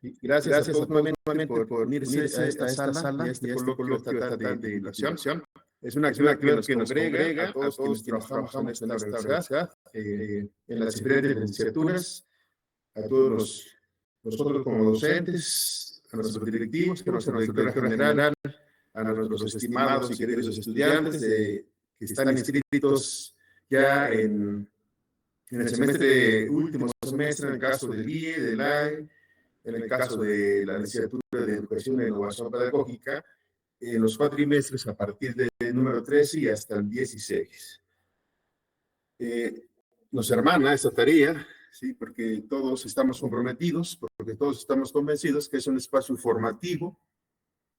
Y gracias a todos nuevamente por unirse a esta sala y a este coloquio estatal de titulación. Es una actividad que nos congrega a todos quienes trabajamos en esta universidad, en las diferentes licenciaturas, a todos nosotros como docentes, a nuestros directivos, a nuestra directora general, a nuestros estimados y queridos estudiantes que están inscritos ya en el semestre, último semestre, en el caso del IE, del AE, en el caso de la licenciatura de Educación e Innovación Pedagógica, en los cuatrimestres a partir del número 13 y hasta el 16. Nos hermana esta tarea, ¿sí? Porque todos estamos comprometidos, porque todos estamos convencidos que es un espacio formativo,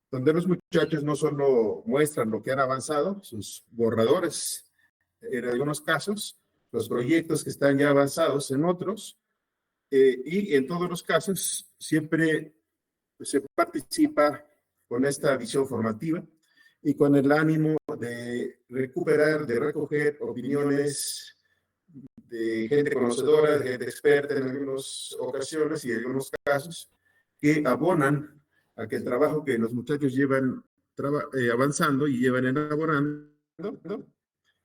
donde los muchachos no solo muestran lo que han avanzado, sus borradores en algunos casos, los proyectos que están ya avanzados en otros, y en todos los casos siempre se participa con esta visión formativa y con el ánimo de recuperar, de recoger opiniones de gente conocedora, de gente experta en algunas ocasiones y en algunos casos, que abonan a que el trabajo que los muchachos llevan avanzando y llevan elaborando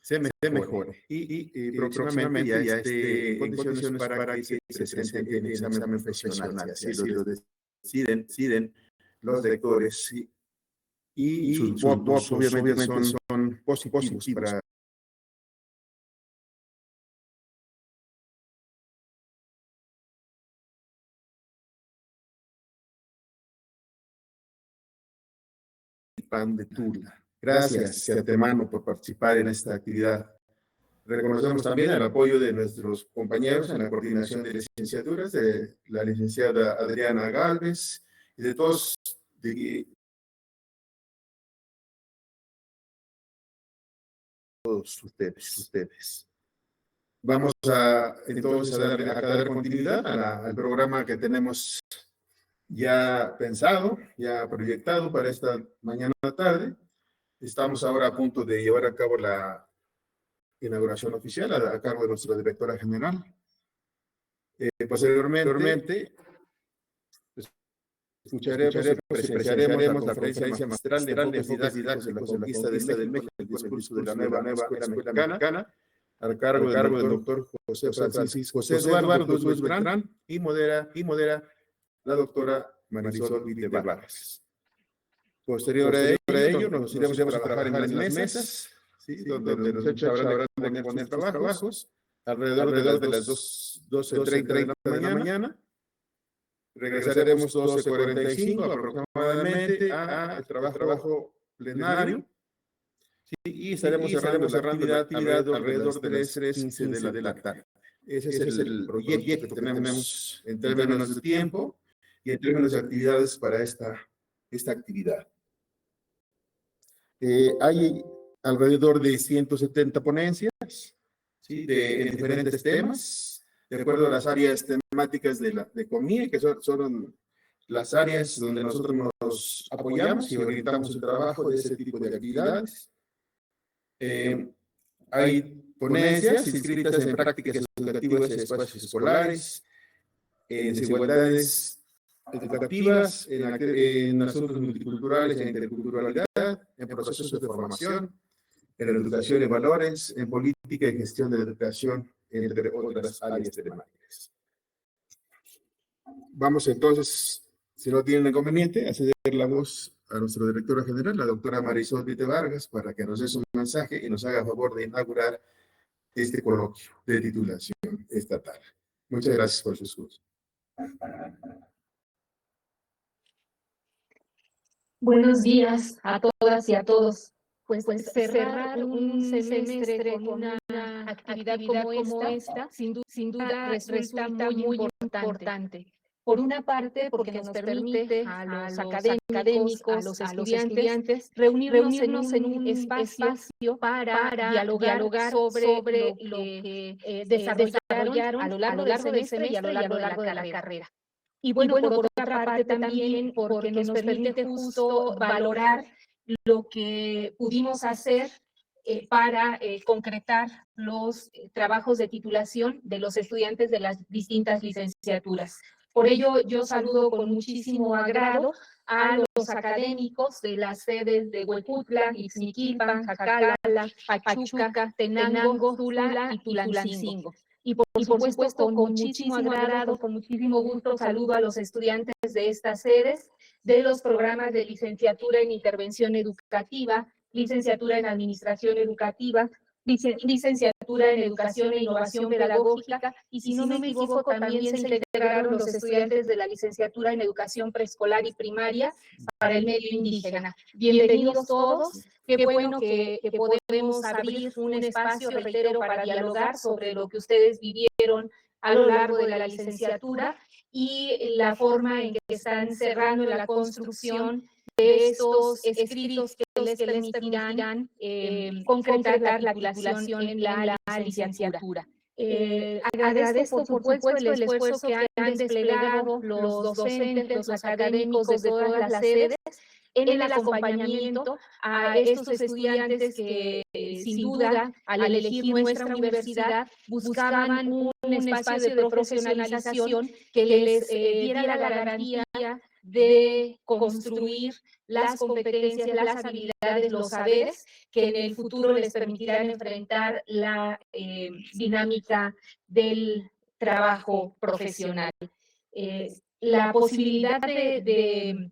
se mejore. Y próximamente ya esté en condiciones para que se presente en el examen profesional, si así lo deciden los rectores. Y sus votos obviamente son positivos para PAN de Tula. Gracias de antemano por participar en esta actividad. Reconocemos también el apoyo de nuestros compañeros en la coordinación de licenciaturas, de la licenciada Adriana Gálvez y de todos ustedes. Vamos entonces a dar continuidad al programa que tenemos ya pensado, ya proyectado para esta mañana tarde. Estamos ahora a punto de llevar a cabo la inauguración oficial a cargo de nuestra directora general. Posteriormente, presenciaremos la conferencia magistral de enfoques didácticos de la conquista del México, el discurso de la nueva escuela mexicana, al cargo del doctor José Eduardo Beltrán, y modera la doctora Marisol Vite Vargas. Posterior a ello, nos iremos a trabajar en las mesas, ¿sí? donde los muchachos habrán de poner sus trabajos alrededor de las 12:30 de la mañana. Regresaremos 12:45 aproximadamente al trabajo plenario, ¿sí? Y estaremos cerrando la actividad alrededor de las 3:15 de la tarde. Ese es el proyecto que tenemos en términos de tiempo y en términos de actividades para esta actividad. Hay alrededor de 170 ponencias, ¿sí? En diferentes temas, de acuerdo a las áreas temáticas de COMIE, que son las áreas donde nosotros nos apoyamos y orientamos el trabajo de ese tipo de actividades. Hay ponencias inscritas en prácticas educativas en espacios escolares, en desigualdades educativas, en asuntos multiculturales e interculturalidad, en procesos de formación, en educación y valores, en política y gestión de la educación, entre otras áreas temáticas. Vamos entonces, si no tienen inconveniente, a ceder la voz a nuestra directora general, la doctora Marisol Vite Vargas, para que nos dé su mensaje y nos haga favor de inaugurar este coloquio de titulación estatal. Muchas gracias por su escucha. Buenos días a todas y a todos. Pues cerrar un semestre con una actividad como esta, sin duda resulta muy importante. Por una parte, porque nos permite a los académicos, a los estudiantes, reunirnos en un espacio para dialogar sobre lo que desarrollaron a lo largo del semestre y a lo largo de la carrera. Y bueno, por otra parte también porque nos permite justo valorar lo que pudimos hacer para concretar los trabajos de titulación de los estudiantes de las distintas licenciaturas. Por ello, yo saludo con muchísimo agrado a los académicos de las sedes de Huejutla, Ixmiquilpan, Jacala, Pachuca, Tenango, Tula y Tulancingo. Y por supuesto, con muchísimo agrado, con muchísimo gusto, saludo a los estudiantes de estas sedes, de los programas de licenciatura en intervención educativa, licenciatura en administración educativa, licenciatura en educación e innovación pedagógica, y si no me equivoco, también se integraron los estudiantes de la licenciatura en educación preescolar y primaria para el medio indígena. Bienvenidos todos. Qué bueno que podemos abrir un espacio, reitero, para dialogar sobre lo que ustedes vivieron a lo largo de la licenciatura y la forma en que están cerrando la construcción de estos escritos que les permitirán concretar la titulación en la licenciatura. Agradezco, por supuesto, el esfuerzo que han desplegado los docentes, los académicos de todas las sedes en el acompañamiento a estos estudiantes que, sin duda, al elegir nuestra universidad, buscaban un espacio de profesionalización que les diera la garantía de construir las competencias, las habilidades, los saberes que en el futuro les permitirán enfrentar la dinámica del trabajo profesional. La posibilidad de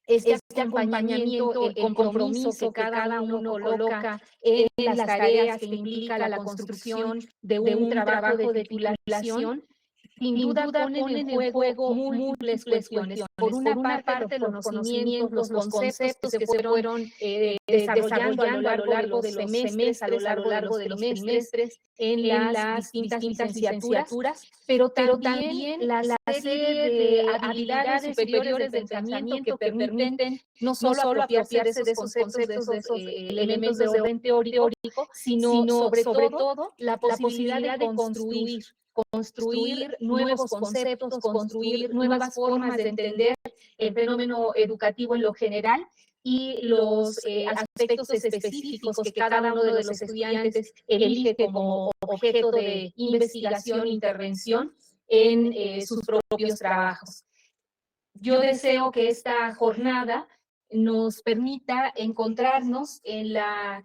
este acompañamiento, el compromiso que cada uno coloca en las tareas que implica la construcción de un trabajo de titulación, sin duda ponen en juego múltiples cuestiones. Por una parte, los conocimientos, los conceptos que se fueron desarrollando a lo largo de los semestres, a lo largo de los trimestres, en las distintas licenciaturas, pero también la serie de habilidades superiores de pensamiento que permiten no solo apropiarse de esos conceptos, de esos elementos de orden teórico, sino sobre todo la posibilidad de construir nuevos conceptos, construir nuevas formas de entender el fenómeno educativo en lo general y los aspectos específicos que cada uno de los estudiantes elige como objeto de investigación e intervención en sus propios trabajos. Yo deseo que esta jornada nos permita encontrarnos en la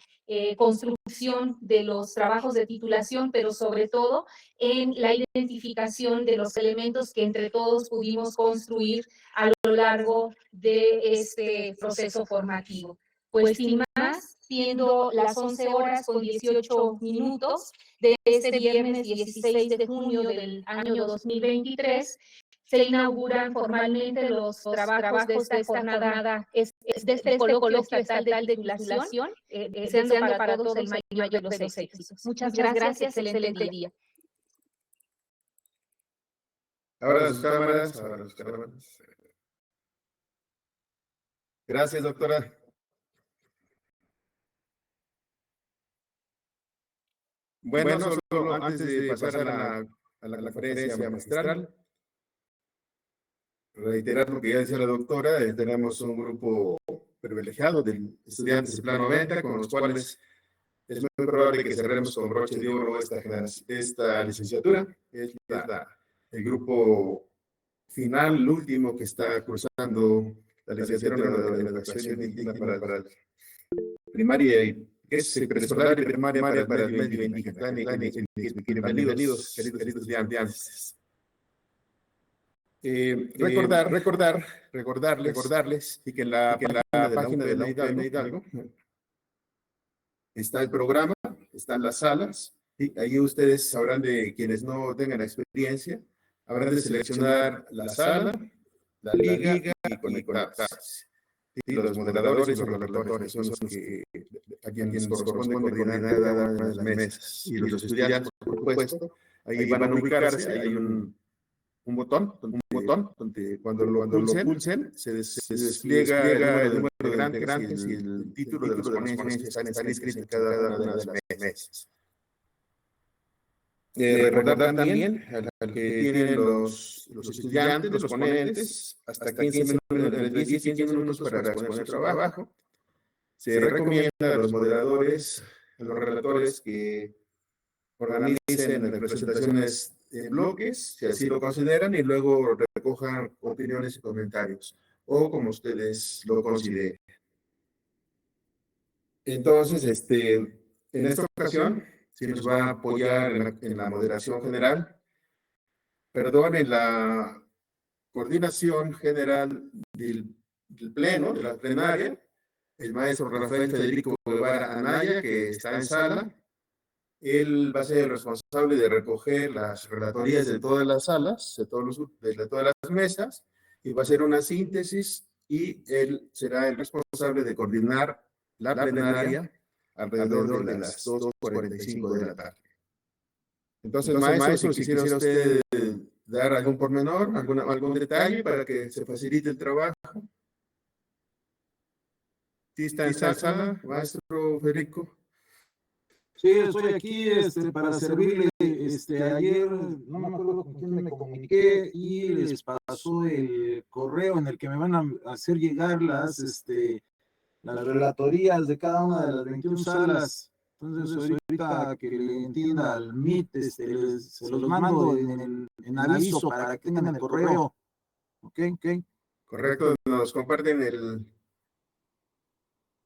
construcción de los trabajos de titulación, pero sobre todo en la identificación de los elementos que entre todos pudimos construir a lo largo de este proceso formativo. Pues sin más, siendo las 11 horas con 18 minutos de este viernes 16 de junio del año 2023, se inauguran formalmente los trabajos de esta jornada, de este coloquio estatal de titulación, deseando para todos el mayor de los éxitos. Muchas gracias, excelente día. Ahora las cámaras, ahora las cámaras. Gracias, doctora. Bueno, solo antes de pasar a la conferencia magistral, reiterar lo que ya decía la doctora, tenemos un grupo privilegiado de estudiantes de Plan 90, con los cuales es muy probable que cerremos con broche de oro esta licenciatura. Es el grupo final, el último que está cursando la licenciatura en educación indígena para primaria y preescolar y primaria para el medio indígena. Bienvenidos, queridos estudiantes. Recordarles y que en la página de la Hidalgo está el programa, están las salas, y ahí ustedes sabrán, de quienes no tengan experiencia, habrán de seleccionar la sala, la liga y conectarse. Y los moderadores y los relatores son los que a quienes corresponde coordinar cada una de las mesas. Y los estudiantes, por supuesto, ahí van a ubicarse, hay un botón donde cuando lo pulsen se despliega el número de integrantes y el título de las ponencias que están escritos en cada una de las mesas. Recordar también al que tienen los estudiantes, los ponentes, hasta 15 minutos para exponer su trabajo. Se recomienda a los moderadores, a los relatores, que organicen las presentaciones bloques, si así lo consideran, y luego recojan opiniones y comentarios, o como ustedes lo consideren. Entonces, en esta ocasión, si nos va a apoyar en la moderación general, perdón, en la coordinación general del pleno, de la plenaria, el maestro Rafael Federico Guevara Anaya, que está en sala. Él va a ser el responsable de recoger las relatorías de todas las salas, de todas las mesas, y va a hacer una síntesis, y él será el responsable de coordinar la plenaria alrededor de las 2:45 de la tarde. Entonces, maestro, si quisiera usted dar algún pormenor, algún detalle para que se facilite el trabajo. ¿Sí está en sala, maestro Federico? Sí, estoy aquí para servirle. Ayer no me acuerdo con quién me comuniqué y les pasó el correo en el que me van a hacer llegar las relatorías de cada una de las 21 salas. Entonces, ahorita que le entienda al MIT, se los mando en aviso para que tengan el correo. ¿Ok? Correcto, nos comparten el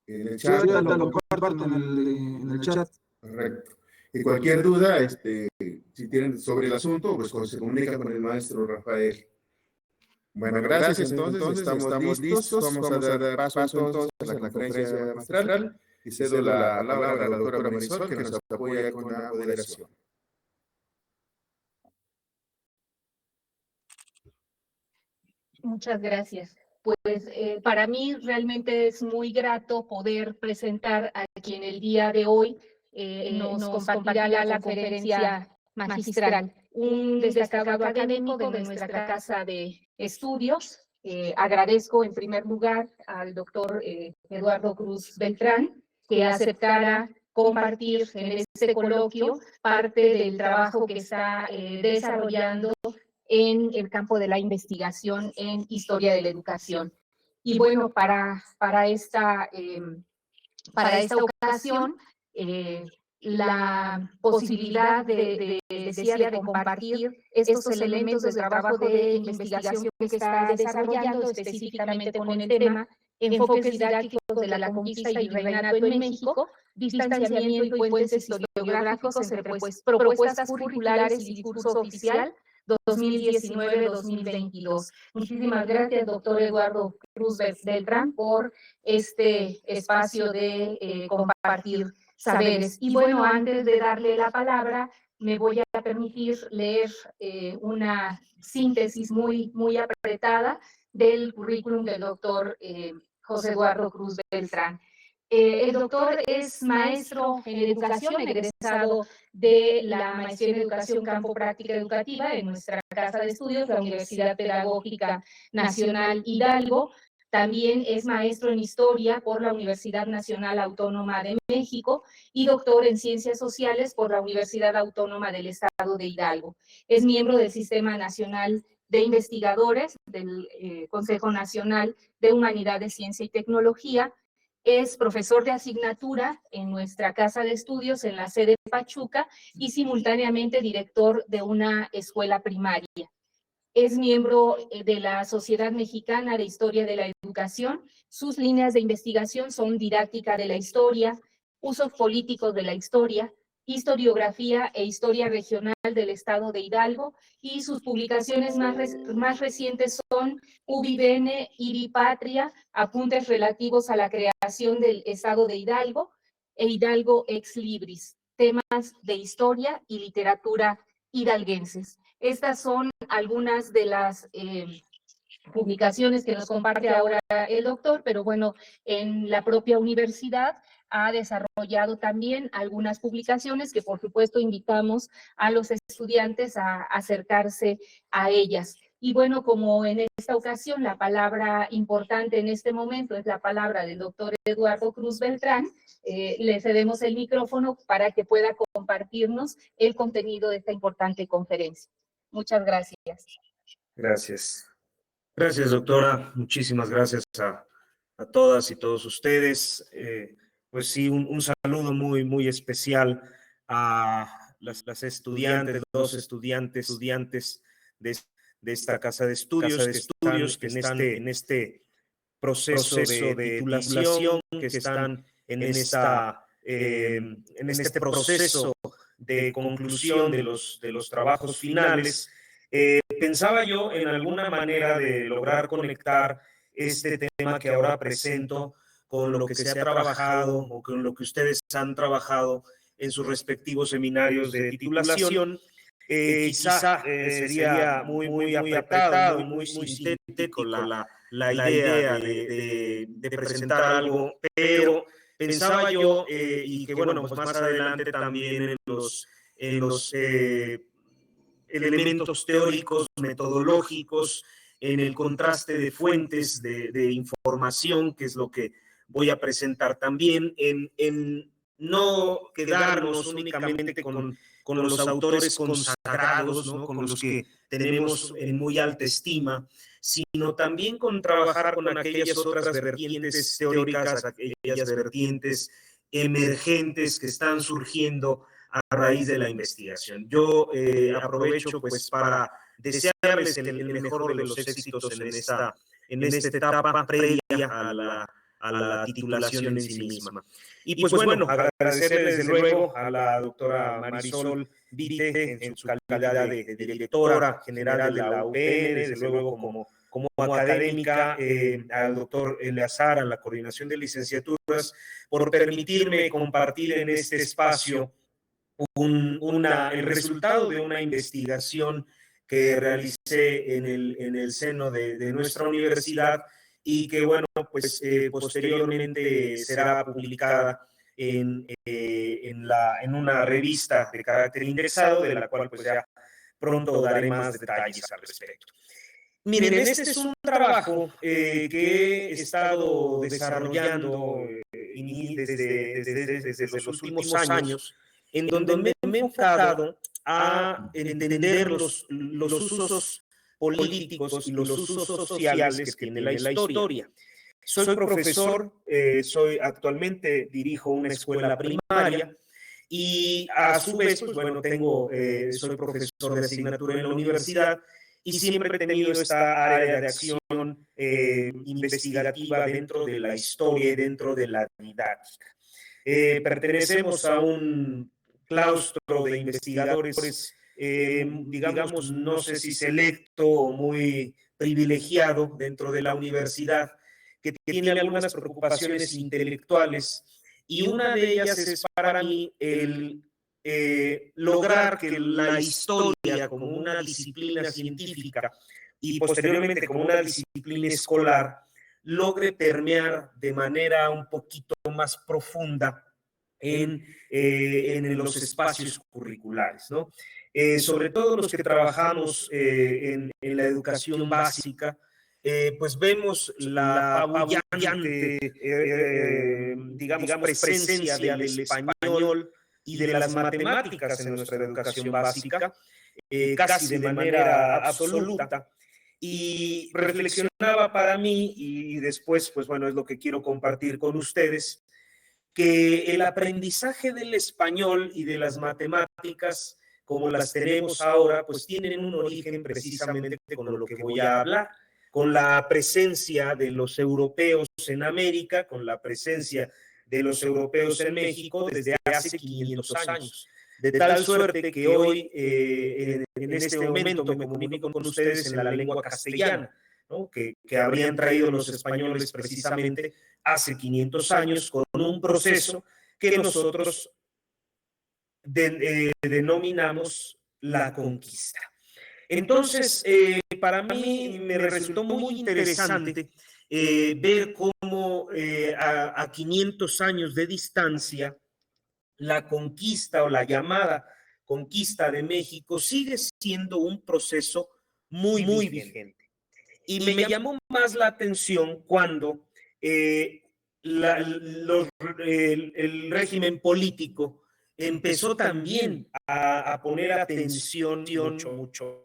Sí, chat. ahorita lo comparto en el chat. Correcto. Y cualquier duda, si tienen sobre el asunto, pues se comunica con el maestro Rafael. Bueno, gracias. Entonces estamos listos. Vamos a dar paso entonces a la conferencia magistral y cedo la palabra a la doctora Marisol, que nos apoya con la moderación. Muchas gracias. Pues para mí realmente es muy grato poder presentar a quien el día de hoy nos compartirá la conferencia magistral, un destacado académico de nuestra casa de estudios. Agradezco en primer lugar al doctor Eduardo Cruz Beltrán, que aceptara compartir en este coloquio parte del trabajo que está desarrollando en el campo de la investigación en historia de la educación. Y bueno, para esta ocasión, la posibilidad de compartir estos elementos del trabajo de investigación que está desarrollando específicamente con el tema enfoques didácticos de la conquista y virreinato en México, distanciamiento y puentes historiográficos entre propuestas curriculares y discurso oficial 2019-2022. Muchísimas gracias, doctor Eduardo Cruz Beltrán, por este espacio de compartir saberes. Y bueno, antes de darle la palabra, me voy a permitir leer una síntesis muy apretada del currículum del doctor José Eduardo Cruz Beltrán. El doctor es maestro en educación, egresado de la maestría en educación campo práctica educativa en nuestra casa de estudios, la Universidad Pedagógica Nacional Hidalgo. También es maestro en historia por la Universidad Nacional Autónoma de México y doctor en ciencias sociales por la Universidad Autónoma del Estado de Hidalgo. Es miembro del Sistema Nacional de Investigadores del Consejo Nacional de Humanidades, Ciencia y Tecnología. Es profesor de asignatura en nuestra casa de estudios en la sede de Pachuca y simultáneamente director de una escuela primaria. Es miembro de la Sociedad Mexicana de Historia de la Educación. Sus líneas de investigación son didáctica de la historia, usos políticos de la historia, historiografía e historia regional del estado de Hidalgo, y sus publicaciones más recientes son UBIBN, IBI Patria, apuntes relativos a la creación del estado de Hidalgo e Hidalgo ex libris, temas de historia y literatura hidalguenses. Estas son algunas de las publicaciones que nos comparte ahora el doctor, pero bueno, en la propia universidad ha desarrollado también algunas publicaciones que por supuesto invitamos a los estudiantes a acercarse a ellas. Y bueno, como en esta ocasión la palabra importante en este momento es la palabra del doctor Eduardo Cruz Beltrán, le cedemos el micrófono para que pueda compartirnos el contenido de esta importante conferencia. Muchas gracias. Gracias. Gracias, doctora. Muchísimas gracias a todas y todos ustedes. Pues sí, un saludo muy especial a las estudiantes, dos estudiantes de esta casa de estudios que están en este proceso de titulación, que están en este proceso de conclusión de los trabajos finales. Pensaba yo en alguna manera de lograr conectar este tema que ahora presento con lo que se ha trabajado o con lo que ustedes han trabajado en sus respectivos seminarios de titulación. Quizá sería muy apretado, muy sintético la idea de presentar algo, pero pensaba yo, y que bueno, pues más adelante también en los elementos teóricos, metodológicos, en el contraste de fuentes de información, que es lo que voy a presentar también, en no quedarnos únicamente con los autores consagrados, ¿no? Con los que tenemos en muy alta estima, sino también con trabajar con aquellas otras vertientes teóricas, aquellas vertientes emergentes que están surgiendo a raíz de la investigación. Yo aprovecho pues para desearles el mejor de los éxitos en esta etapa previa a la titulación en sí misma. Y pues bueno, agradecerles desde luego a la doctora Marisol Vite en su calidad de directora general de la UPN, desde luego como académica, al doctor Eleazar, a la coordinación de licenciaturas, por permitirme compartir en este espacio el resultado de una investigación que realicé en el seno de nuestra universidad y que, bueno, pues posteriormente será publicada en una revista de carácter indexado, de la cual pues ya pronto daré más detalles al respecto. Miren, este es un trabajo que he estado desarrollando desde los últimos años, en donde me he enfocado a entender los usos políticos y los usos sociales que tiene la historia. Soy profesor, actualmente dirijo una escuela primaria y a su vez, pues bueno, soy profesor de asignatura en la universidad y siempre he tenido esta área de acción investigativa dentro de la historia y dentro de la didáctica. Pertenecemos a un claustro de investigadores, digamos, no sé si selecto o muy privilegiado dentro de la universidad, que tiene algunas preocupaciones intelectuales, y una de ellas es para mí el lograr que la historia como una disciplina científica y posteriormente como una disciplina escolar logre permear de manera un poquito más profunda en los espacios curriculares, ¿no? Sobre todo los que trabajamos en la educación básica, pues vemos la apabullante, digamos, presencia del español y de las matemáticas en nuestra educación básica, casi de manera absoluta. Y reflexionaba para mí, y después, pues bueno, es lo que quiero compartir con ustedes, que el aprendizaje del español y de las matemáticas, como las tenemos ahora, pues tienen un origen precisamente con lo que voy a hablar, con la presencia de los europeos en América, con la presencia de los europeos en México desde hace 500 años. De tal suerte que hoy, en este momento, me comunico con ustedes en la lengua castellana, ¿no? que habrían traído los españoles precisamente hace 500 años con un proceso que nosotros denominamos la conquista. Entonces, para mí me resultó muy interesante ver cómo a 500 años de distancia la conquista o la llamada conquista de México sigue siendo un proceso muy vigente. Y me llamó más la atención cuando el régimen político empezó también a poner atención, mucho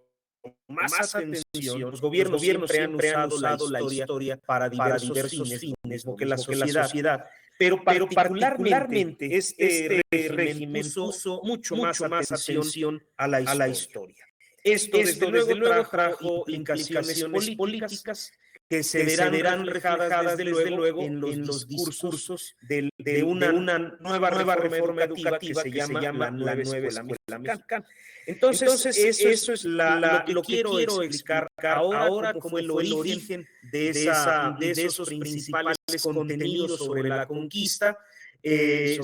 más atención. Los gobiernos siempre han usado la historia para diversos fines, porque la sociedad, pero particularmente este régimen puso mucho más atención a la historia. Esto, desde luego, trajo implicaciones políticas que se verán reflejadas, desde luego, en los discursos de una nueva reforma educativa que se llama la nueva escuela mexicana. Entonces, eso es lo que quiero explicar ahora como el origen de esos principales contenidos sobre la conquista, y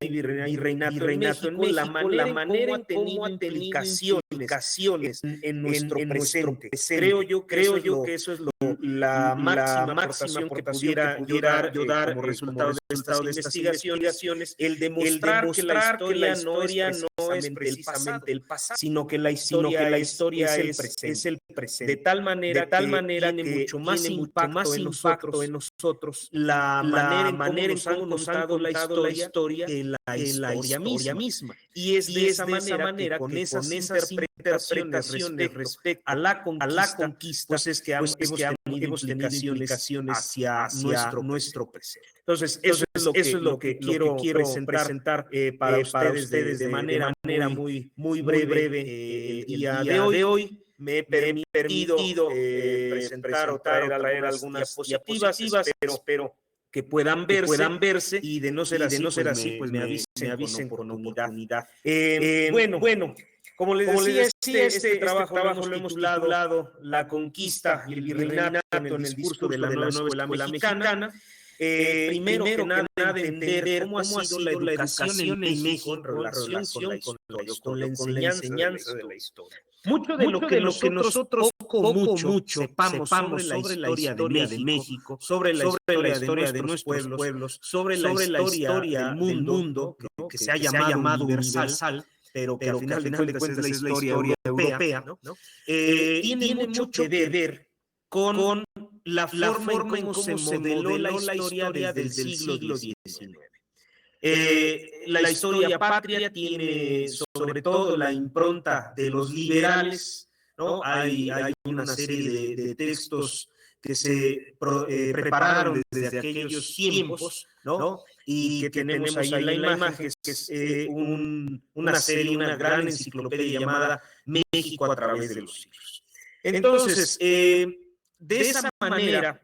virreinato en México, la manera en cómo ha tenido implicaciones en nuestro presente. Creo yo que eso es la máxima aportación que pudiera yo dar como resultado de estas investigaciones, el demostrar que la historia no es precisamente el pasado, sino que la historia es el presente. De tal manera que tiene mucho más impacto en nosotros la manera en cómo nos han contado la historia que la historia misma. Y es de esa manera que con esas interpretaciones respecto a la conquista, pues es que hemos tenido implicaciones hacia nuestro presente. Entonces, eso es lo que quiero presentar para ustedes de manera muy breve el día de hoy. Me he permitido presentar o traer algunas diapositivas, espero que puedan verse, y de no ser así, pues me avisen con oportunidad. Bueno, como les decía, este trabajo lo hemos titulado La conquista y el virreinato en el discurso de la nueva escuela mexicana. Primero que nada, entender cómo ha sido la educación en México en relación con la enseñanza de la historia. Mucho de lo que nosotros poco mucho sepamos sobre la historia de México, sobre la historia de nuestros pueblos, sobre la historia del mundo, que se ha llamado universal, pero que al final de cuentas es la historia europea, ¿no? Tiene mucho que ver con la forma en cómo se modeló la historia desde el siglo XIX. La historia patria tiene sobre todo la impronta de los liberales, ¿no? Hay una serie de textos que se prepararon desde aquellos tiempos, ¿no? Y que tenemos ahí en la imagen, que es una gran enciclopedia llamada México a través de los siglos. Entonces, de esa manera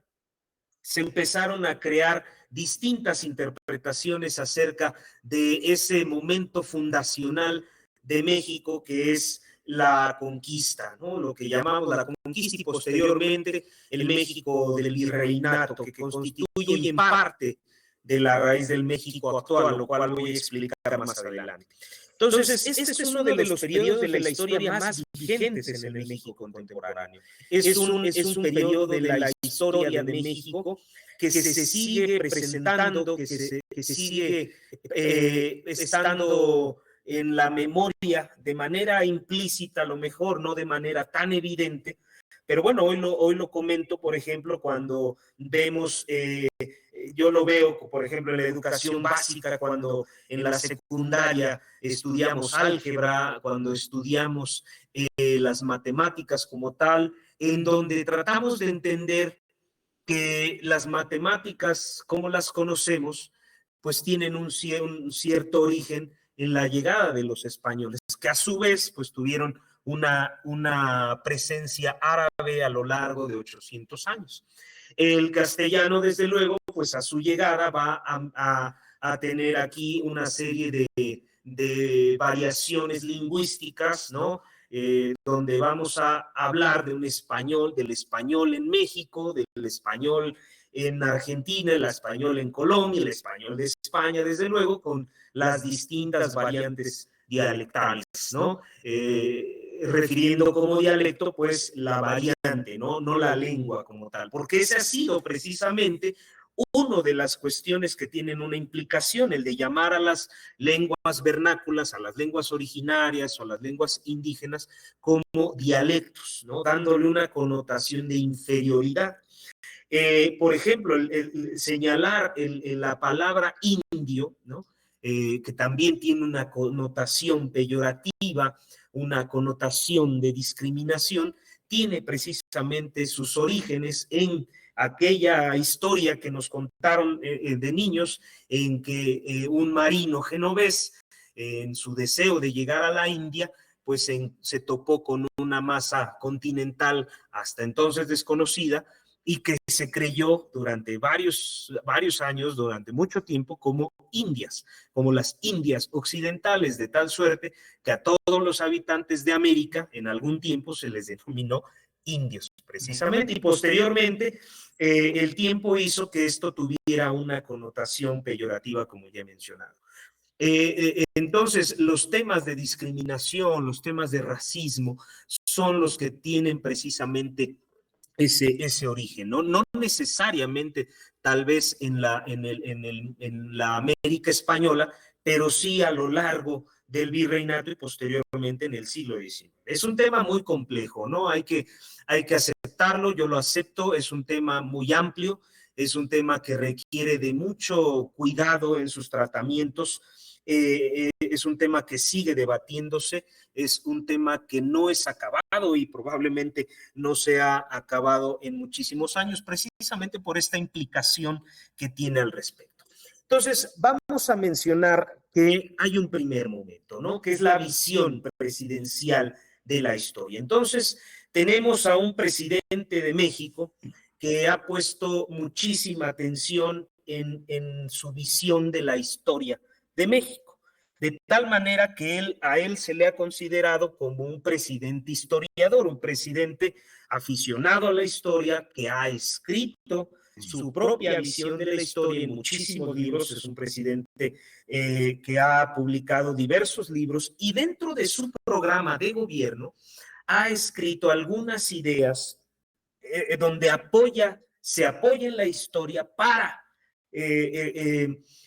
se empezaron a crear distintas interpretaciones acerca de ese momento fundacional de México, que es la conquista, ¿no? Lo que llamamos la conquista, y posteriormente el México del virreinato, que constituye en parte de la raíz del México actual, lo cual voy a explicar más adelante. Entonces, este es uno de los periodos de la historia más vigentes en el México contemporáneo. Es un periodo de la historia de México que se sigue presentando, que sigue estando en la memoria de manera implícita, a lo mejor no de manera tan evidente, pero bueno, hoy lo comento, por ejemplo, cuando vemos, yo lo veo, por ejemplo, en la educación básica, cuando en la secundaria estudiamos álgebra, cuando estudiamos las matemáticas como tal, en donde tratamos de entender que las matemáticas, como las conocemos, pues tienen un cierto origen en la llegada de los españoles, que a su vez pues tuvieron una presencia árabe a lo largo de 800 años. El castellano, desde luego, pues a su llegada va a tener aquí una serie de variaciones lingüísticas, ¿no? Donde vamos a hablar de del español en México, del español en Argentina, el español en Colombia, el español de España, desde luego, con las distintas variantes dialectales, ¿no? Refiriendo como dialecto, pues, la variante, ¿no? No la lengua como tal, porque ese ha sido precisamente una de las cuestiones que tienen una implicación, el de llamar a las lenguas vernáculas, a las lenguas originarias o a las lenguas indígenas como dialectos, ¿no? Dándole una connotación de inferioridad. Por ejemplo, señalar la palabra indio, ¿no? Que también tiene una connotación peyorativa, una connotación de discriminación, tiene precisamente sus orígenes en aquella historia que nos contaron de niños, en que un marino genovés, en su deseo de llegar a la India, pues se topó con una masa continental hasta entonces desconocida y que se creyó durante varios años, durante mucho tiempo, como Indias, como las Indias occidentales, de tal suerte que a todos los habitantes de América en algún tiempo se les denominó indios, precisamente, y posteriormente el tiempo hizo que esto tuviera una connotación peyorativa, como ya he mencionado. Entonces, los temas de discriminación, los temas de racismo, son los que tienen precisamente ese origen, ¿no? No necesariamente tal vez en la América española, pero sí a lo largo del virreinato y posteriormente en el siglo XIX. Es un tema muy complejo, ¿no? Hay que aceptarlo, yo lo acepto, es un tema muy amplio, es un tema que requiere de mucho cuidado en sus tratamientos, es un tema que sigue debatiéndose, es un tema que no es acabado y probablemente no se ha acabado en muchísimos años, precisamente por esta implicación que tiene al respecto. Entonces, vamos a mencionar que hay un primer momento, ¿no? Que es la visión presidencial de la historia. Entonces, tenemos a un presidente de México que ha puesto muchísima atención en su visión de la historia de México, de tal manera que a él se le ha considerado como un presidente historiador, un presidente aficionado a la historia, que ha escrito su propia visión de la historia en muchísimos libros. Es un presidente que ha publicado diversos libros y dentro de su programa de gobierno ha escrito algunas ideas donde se apoya en la historia para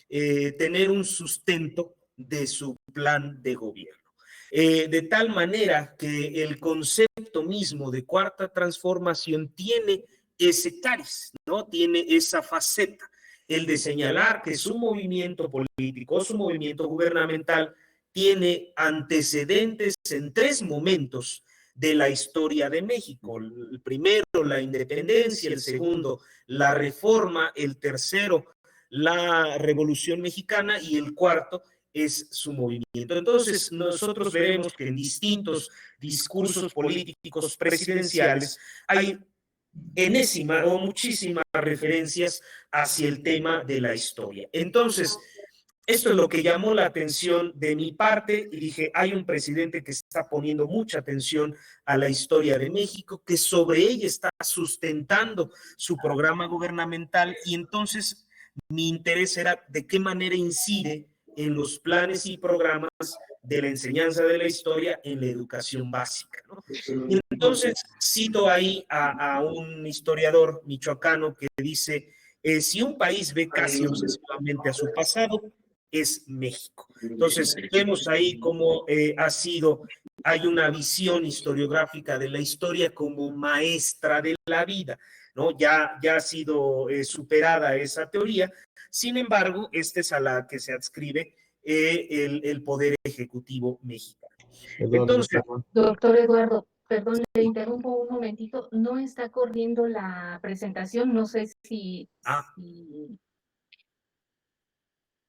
tener un sustento de su plan de gobierno. De tal manera que el concepto mismo de cuarta transformación tiene ese cariz, ¿no? Tiene esa faceta, el de señalar que su movimiento político, su movimiento gubernamental, tiene antecedentes en 3 momentos de la historia de México. El primero, la independencia; el segundo, la reforma; el tercero, la Revolución Mexicana; y el cuarto es su movimiento. Entonces, nosotros veremos que en distintos discursos políticos presidenciales hay enésima o muchísimas referencias hacia el tema de la historia. Entonces, esto es lo que llamó la atención de mi parte y dije, hay un presidente que está poniendo mucha atención a la historia de México, que sobre ella está sustentando su programa gubernamental, y entonces mi interés era de qué manera incide en los planes y programas de la enseñanza de la historia en la educación básica, ¿no? Y entonces cito ahí a un historiador michoacano que dice, si un país ve casi obsesivamente a su pasado, es México. Entonces, vemos ahí cómo hay una visión historiográfica de la historia como maestra de la vida, ¿no? Ya ha sido superada esa teoría. Sin embargo, esta es a la que se adscribe el Poder Ejecutivo mexicano. Entonces, doctor Eduardo, perdón, le interrumpo un momentito. No está corriendo la presentación, no sé si...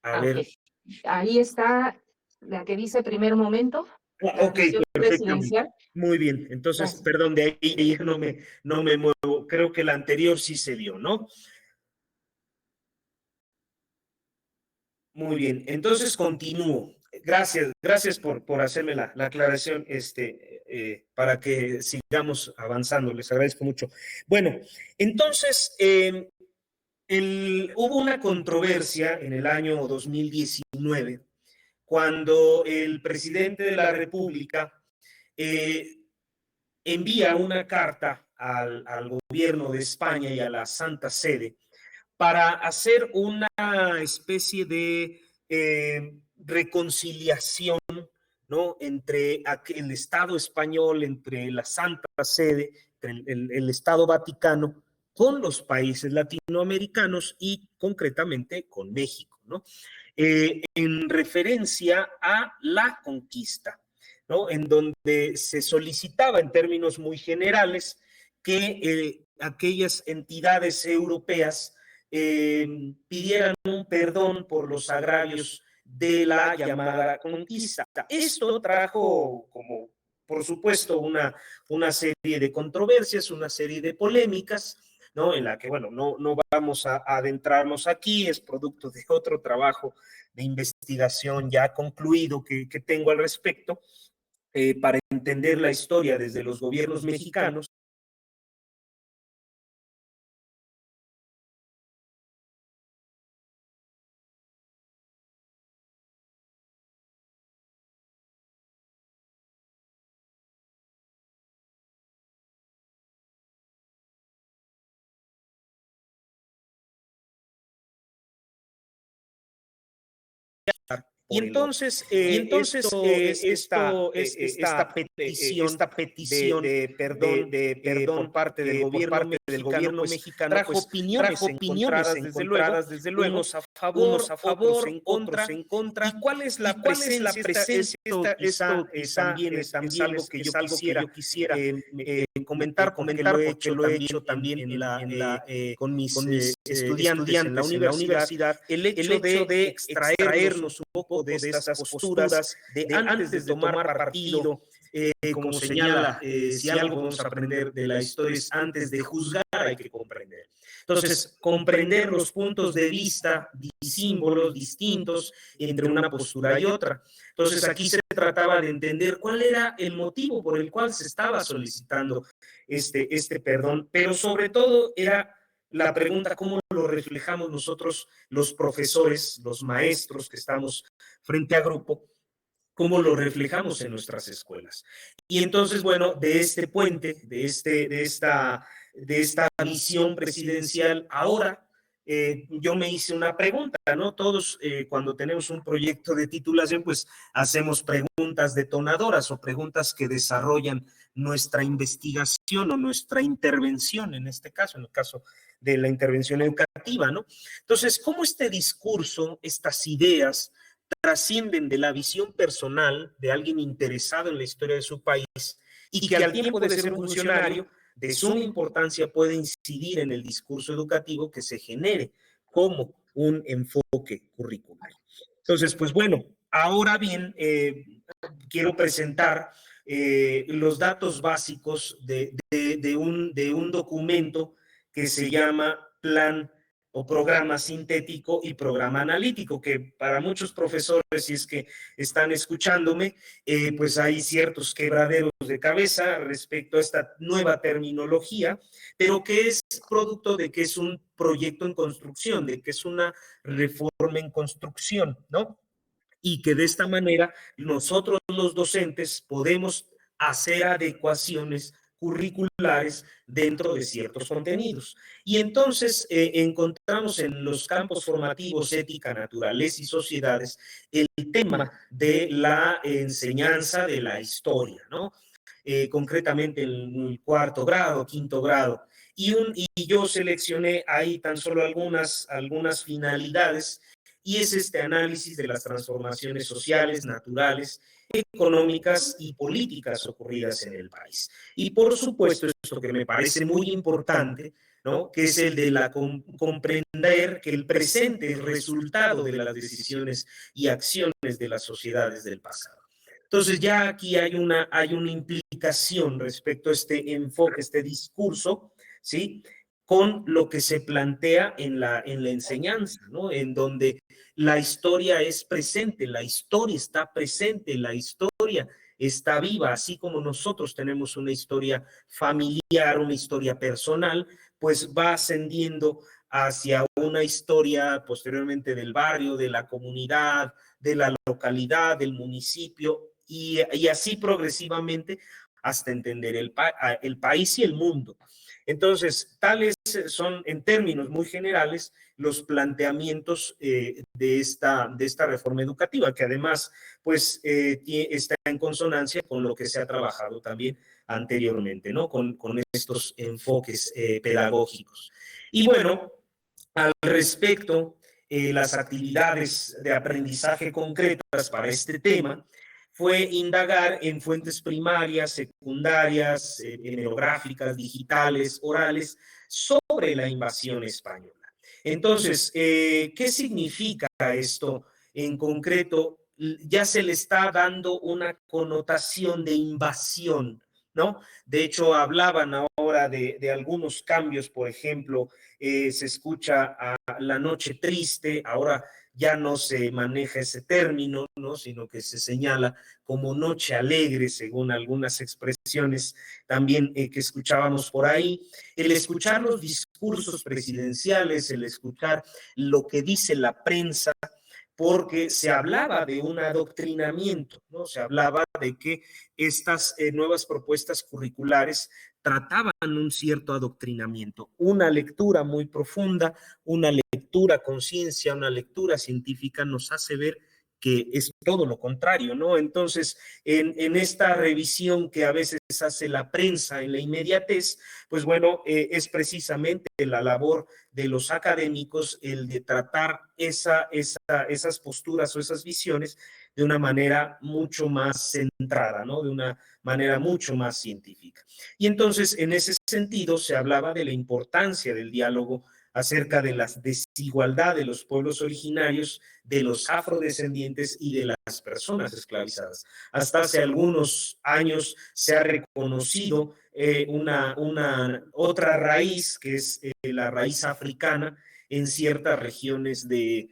A ver. Okay. Ahí está la que dice primer momento. Ok, perfecto. Muy bien. Entonces, gracias. Perdón, de ahí no me muevo. Creo que la anterior sí se vio, ¿no? Muy bien. Entonces, continúo. Gracias por hacerme la aclaración para que sigamos avanzando. Les agradezco mucho. Bueno, entonces, hubo una controversia en el año 2019 cuando el presidente de la República envía una carta al gobierno de España y a la Santa Sede para hacer una especie de reconciliación, ¿no? Entre el Estado español, entre la Santa Sede, entre el Estado Vaticano, con los países latinoamericanos y concretamente con México, ¿no? En referencia a la conquista ¿no? En donde se solicitaba en términos muy generales que aquellas entidades europeas pidieran un perdón por los agravios de la llamada conquista. Esto trajo como, por supuesto, una serie de controversias, una serie de polémicas, ¿no? En la que, bueno, no vamos a adentrarnos aquí, es producto de otro trabajo de investigación ya concluido que tengo al respecto, para entender la historia desde los gobiernos mexicanos. Y entonces, esta petición de perdón por parte del gobierno mexicano trajo opiniones encontradas, desde luego, unos a favor, otros en contra. ¿Y cuál es la presencia? Esto también es algo que yo quisiera comentar, porque lo he hecho también con mis estudiantes en la universidad, el hecho de extraernos un poco de estas posturas de antes de tomar partido, como señala, si algo vamos a aprender de la historia es antes de juzgar hay que comprender. Entonces, comprender los puntos de vista, símbolos distintos entre una postura y otra. Entonces, aquí se trataba de entender cuál era el motivo por el cual se estaba solicitando este perdón, pero sobre todo era la pregunta, ¿cómo lo reflejamos nosotros, los profesores, los maestros que estamos frente a grupo? ¿Cómo lo reflejamos en nuestras escuelas? Y entonces, bueno, de este puente, de esta visión presidencial, ahora yo me hice una pregunta, ¿no? Todos cuando tenemos un proyecto de titulación, pues hacemos preguntas detonadoras o preguntas que desarrollan nuestra investigación o nuestra intervención, en el caso de la intervención educativa, ¿no? Entonces, ¿cómo este discurso, estas ideas, trascienden de la visión personal de alguien interesado en la historia de su país y que al tiempo de ser un funcionario, de suma importancia puede incidir en el discurso educativo que se genere como un enfoque curricular? Entonces, pues bueno, ahora bien, quiero presentar los datos básicos de un documento que se llama Plan o Programa Sintético y Programa Analítico, que para muchos profesores, si es que están escuchándome, pues hay ciertos quebraderos de cabeza respecto a esta nueva terminología, pero que es producto de que es un proyecto en construcción, de que es una reforma en construcción, ¿no? Y que de esta manera nosotros los docentes podemos hacer adecuaciones curriculares dentro de ciertos contenidos. Y entonces encontramos en los campos formativos ética, naturaleza y sociedades el tema de la enseñanza de la historia, ¿no? Concretamente en el cuarto grado, quinto grado. Y yo seleccioné ahí tan solo algunas finalidades, y es este análisis de las transformaciones sociales, naturales, económicas y políticas ocurridas en el país. Y por supuesto, esto que me parece muy importante, ¿no? Que es el de comprender que el presente es resultado de las decisiones y acciones de las sociedades del pasado. Entonces ya aquí hay una implicación respecto a este enfoque, este discurso, ¿sí? Con lo que se plantea en la enseñanza, ¿no? En donde la historia es presente, la historia está presente, la historia está viva, así como nosotros tenemos una historia familiar, una historia personal, pues va ascendiendo hacia una historia posteriormente del barrio, de la comunidad, de la localidad, del municipio, y así progresivamente hasta entender el país y el mundo. Entonces, tales son, en términos muy generales, los planteamientos de esta reforma educativa, que además, pues, está en consonancia con lo que se ha trabajado también anteriormente, ¿no? Con estos enfoques pedagógicos. Y bueno, al respecto, las actividades de aprendizaje concretas para este tema fue indagar en fuentes primarias, secundarias, hemerográficas, digitales, orales, sobre la invasión española. Entonces, ¿qué significa esto en concreto? Ya se le está dando una connotación de invasión, ¿no? De hecho, hablaban ahora de algunos cambios, por ejemplo, se escucha a la noche triste, ahora ya no se maneja ese término, ¿no? Sino que se señala como noche alegre, según algunas expresiones también que escuchábamos por ahí. El escuchar los discursos presidenciales, el escuchar lo que dice la prensa, porque se hablaba de un adoctrinamiento, ¿no? Se hablaba de que estas nuevas propuestas curriculares trataban un cierto adoctrinamiento, una lectura muy profunda, una lectura conciencia, una lectura científica nos hace ver que es todo lo contrario, ¿no? Entonces, en esta revisión que a veces hace la prensa en la inmediatez, pues bueno, es precisamente la labor de los académicos el de tratar esas posturas o esas visiones de una manera mucho más centrada, ¿no? De una manera mucho más científica. Y entonces, en ese sentido, se hablaba de la importancia del diálogo acerca de la desigualdad de los pueblos originarios, de los afrodescendientes y de las personas esclavizadas. Hasta hace algunos años se ha reconocido una otra raíz, que es la raíz africana, en ciertas regiones de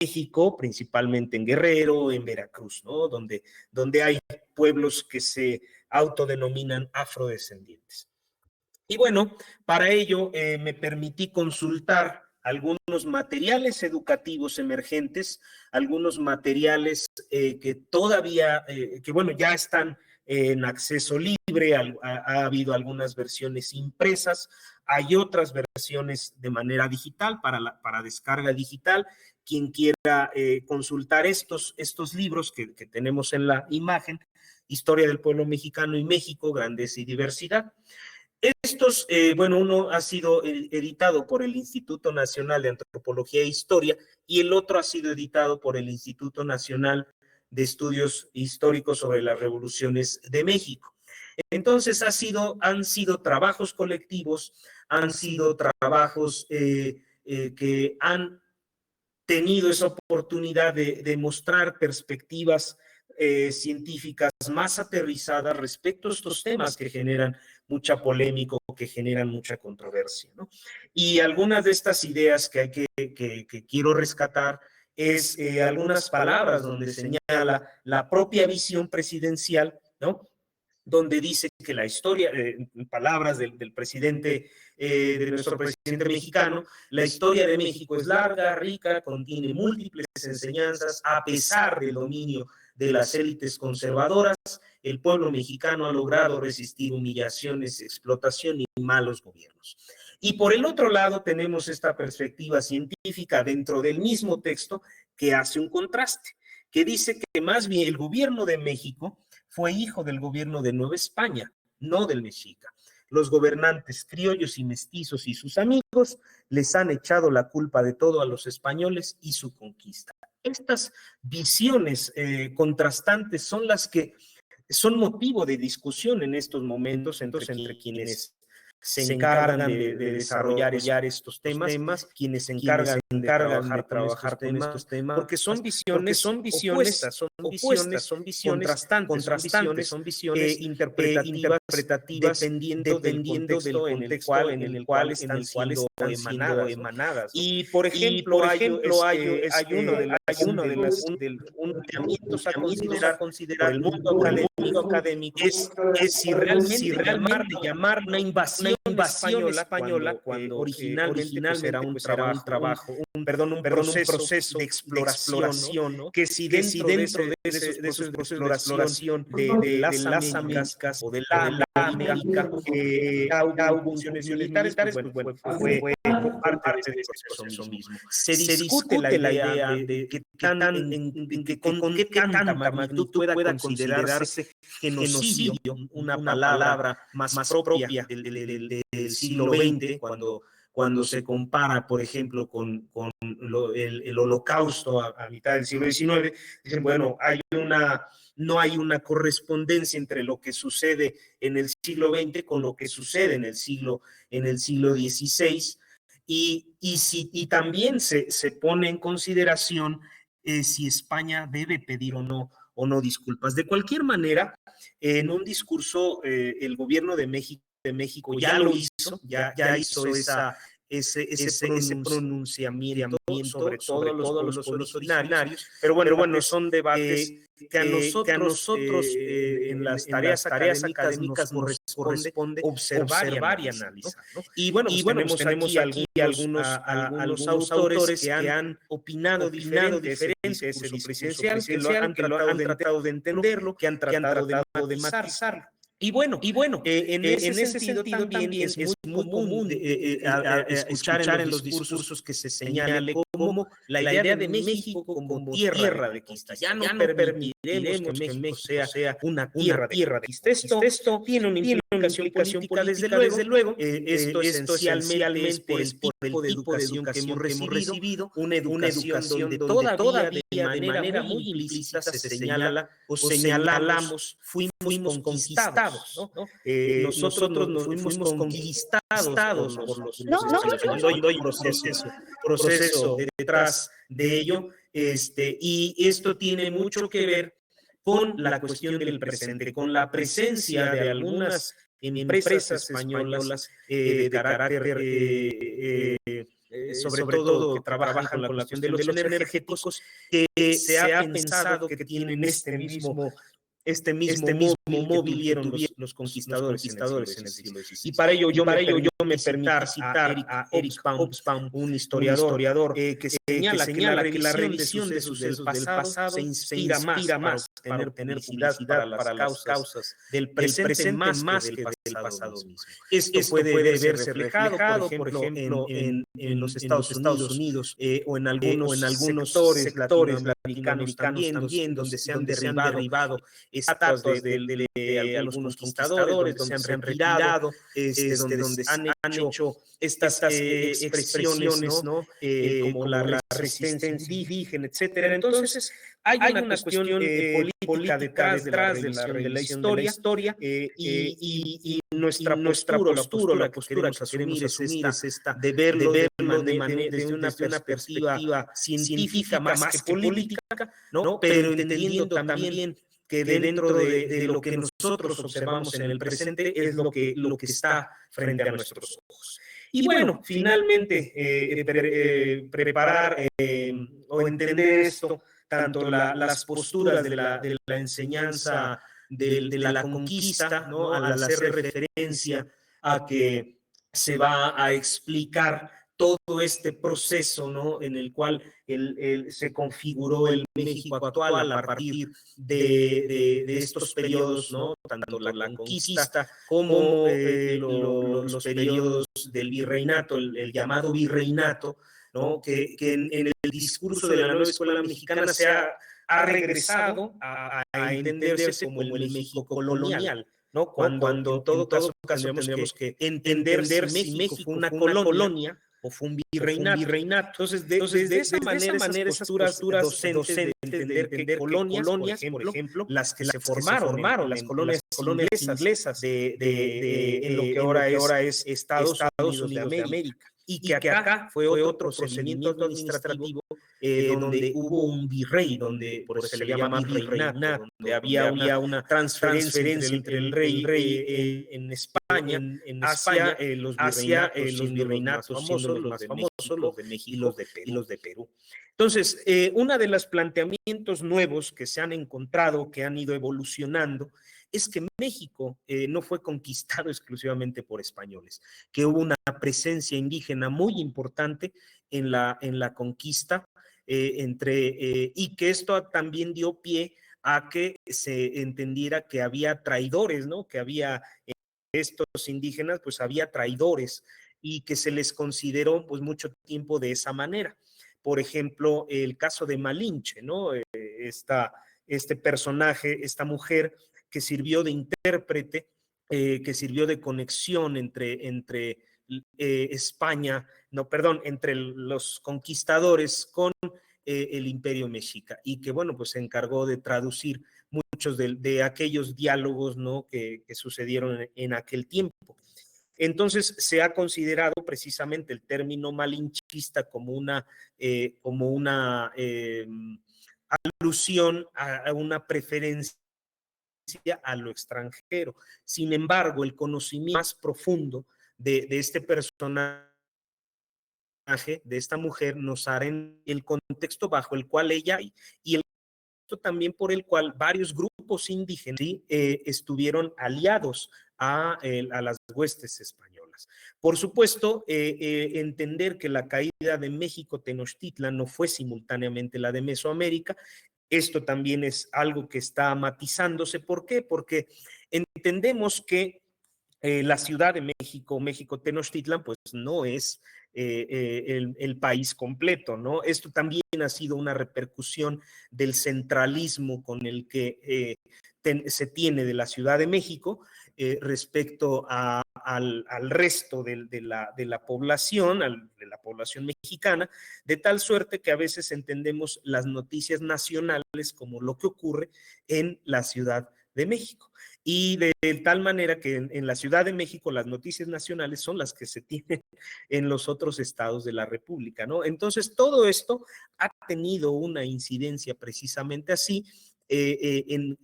México, principalmente en Guerrero, en Veracruz, ¿no? Donde hay pueblos que se autodenominan afrodescendientes. Y bueno, para ello me permití consultar algunos materiales educativos emergentes, algunos materiales que todavía, que bueno, ya están en acceso libre, ha habido algunas versiones impresas, hay otras versiones de manera digital, para descarga digital. Quien quiera consultar estos libros que tenemos en la imagen, Historia del Pueblo Mexicano y México, Grandeza y Diversidad. Estos, bueno, uno ha sido editado por el Instituto Nacional de Antropología e Historia y el otro ha sido editado por el Instituto Nacional de Estudios Históricos sobre las Revoluciones de México. Entonces, han sido trabajos colectivos, han sido trabajos que han tenido esa oportunidad de mostrar perspectivas científicas más aterrizadas respecto a estos temas que generan mucha polémica o que generan mucha controversia, ¿no? Y algunas de estas ideas que quiero rescatar es algunas palabras donde señala la propia visión presidencial, ¿no? Donde dice que la historia, palabras del presidente, de nuestro presidente mexicano, la historia de México es larga, rica, contiene múltiples enseñanzas, a pesar del dominio de las élites conservadoras, el pueblo mexicano ha logrado resistir humillaciones, explotación y malos gobiernos. Y por el otro lado tenemos esta perspectiva científica dentro del mismo texto que hace un contraste, que dice que más bien el gobierno de México fue hijo del gobierno de Nueva España, no del mexica. Los gobernantes criollos y mestizos y sus amigos les han echado la culpa de todo a los españoles y su conquista. Estas visiones contrastantes son las que son motivo de discusión en estos momentos entre quienes se encargan de desarrollar estos temas, quienes se encargan de trabajar con estos temas, porque son visiones opuestas, son visiones contrastantes, son visiones interpretativas dependiendo del contexto en el cual están siendo emanadas. Y por ejemplo, hay uno de los planteamientos a considerar por el mundo académico es si realmente llamar una invasión española cuando originalmente era un proceso de exploración, ¿no? Que si dentro de esos procesos de exploración de las Américas o de la América hubo funciones militares, pues bueno, fue parte de ese proceso mismo. Se discute la idea de con qué tanta magnitud pueda considerarse genocidio, una palabra más propia del siglo XX, cuando se compara, por ejemplo, con el Holocausto a mitad del siglo XIX. Dicen, bueno, hay no hay una correspondencia entre lo que sucede en el siglo XX con lo que sucede en el siglo XVI, y también se pone en consideración si España debe pedir o no disculpas. De cualquier manera, en un discurso, el gobierno de México ya lo hizo, ya hizo ese pronunciamiento sobre todos los pueblos originarios, pero bueno, son debates que a nosotros en las tareas académicas nos corresponde observar y analizar, ¿no? Y bueno, pues tenemos aquí algunos autores que han opinado diferente ese discurso presidencial, que han tratado de entenderlo, que han tratado de matizarlo. Y bueno, en ese sentido también es muy común escuchar en los discursos que se señale como la idea de México como tierra de conquista. Ya no permitiremos que México sea una tierra de conquista. Esto tiene una implicación política, desde luego. Esto esencialmente es por el tipo de educación que hemos recibido, una educación donde todavía de manera muy implícita se señala o señalamos fuimos conquistados, ¿no? Nosotros nos fuimos conquistados por los cuando hay proceso detrás de ello, y esto tiene mucho que ver con la cuestión del presente, con la presencia de algunas empresas españolas de carácter sobre todo que trabajan con la cuestión de los energéticos, que se ha pensado que tienen este mismo móvil que tuvieron los conquistadores en el siglo XVI. Y para ello yo me permito citar a Eric Hobsbawm, un historiador que señala que la revisión de sucesos del pasado se inspira más para obtener publicidad para las causas del presente más que del pasado mismo. Esto puede verse reflejado, por ejemplo, en los Estados Unidos o en algunos sectores latinoamericanos también, donde se han derribado estatuas de algunos conquistadores, donde se han retirado, donde han hecho estas expresiones, ¿no? Como la resistencia indígena, etcétera. Entonces, hay una cuestión política detrás de la historia, y nuestra postura, la postura que queremos asumir es esta de verlo desde una perspectiva científica más que política, ¿no? Pero entendiendo también que dentro de lo que nosotros observamos en el presente es lo que está frente a nuestros ojos. Y bueno, finalmente, preparar o entender esto, tanto las posturas de la enseñanza de la conquista, ¿no? Al hacer referencia a que se va a explicar todo este proceso, ¿no? En el cual se configuró el México actual a partir de estos periodos, ¿no? Tanto la conquista como los periodos del virreinato, el llamado virreinato, ¿no? Que en el discurso de la nueva escuela mexicana se ha regresado a entenderse como el México colonial, ¿no? Cuando en todo caso tendríamos que entender si México fue una colonia o fue un virreinato. Entonces, de esa manera esas posturas docentes de entender colonias, por ejemplo, las que se formaron, las colonias inglesas en lo que ahora es Estados Unidos de América. Y que acá fue otro procedimiento administrativo donde hubo un virrey, donde por eso se le llama virreinato, donde había una transferencia entre el rey en España hacia los virreinatos famosos, los de México, los de México y los de Perú. Entonces, uno de los planteamientos nuevos que se han encontrado, que han ido evolucionando, es que México no fue conquistado exclusivamente por españoles, que hubo una presencia indígena muy importante en la conquista, y que esto también dio pie a que se entendiera que había traidores, ¿no? Que había estos indígenas, pues había traidores, y que se les consideró pues mucho tiempo de esa manera. Por ejemplo, el caso de Malinche, ¿no? Este personaje, esta mujer que sirvió de intérprete, que sirvió de conexión entre España, no, perdón, entre los conquistadores con el Imperio Mexica, y que, bueno, pues se encargó de traducir muchos de aquellos diálogos, ¿no?, que sucedieron en aquel tiempo. Entonces, se ha considerado precisamente el término malinchista como una alusión a una preferencia a lo extranjero. Sin embargo, el conocimiento más profundo de este personaje, de esta mujer, nos hará en el contexto bajo el cual ella y el contexto también por el cual varios grupos indígenas, ¿sí?, estuvieron aliados a las huestes españolas. Por supuesto, entender que la caída de México Tenochtitlan no fue simultáneamente la de Mesoamérica. Esto también es algo que está matizándose. ¿Por qué? Porque entendemos que la Ciudad de México, México Tenochtitlan, pues no es el país completo, ¿no? Esto también ha sido una repercusión del centralismo con el que se tiene de la Ciudad de México respecto al resto de la población, de la población mexicana, de tal suerte que a veces entendemos las noticias nacionales como lo que ocurre en la Ciudad de México. Y de tal manera que en la Ciudad de México las noticias nacionales son las que se tienen en los otros estados de la República, ¿no? Entonces, todo esto ha tenido una incidencia precisamente así en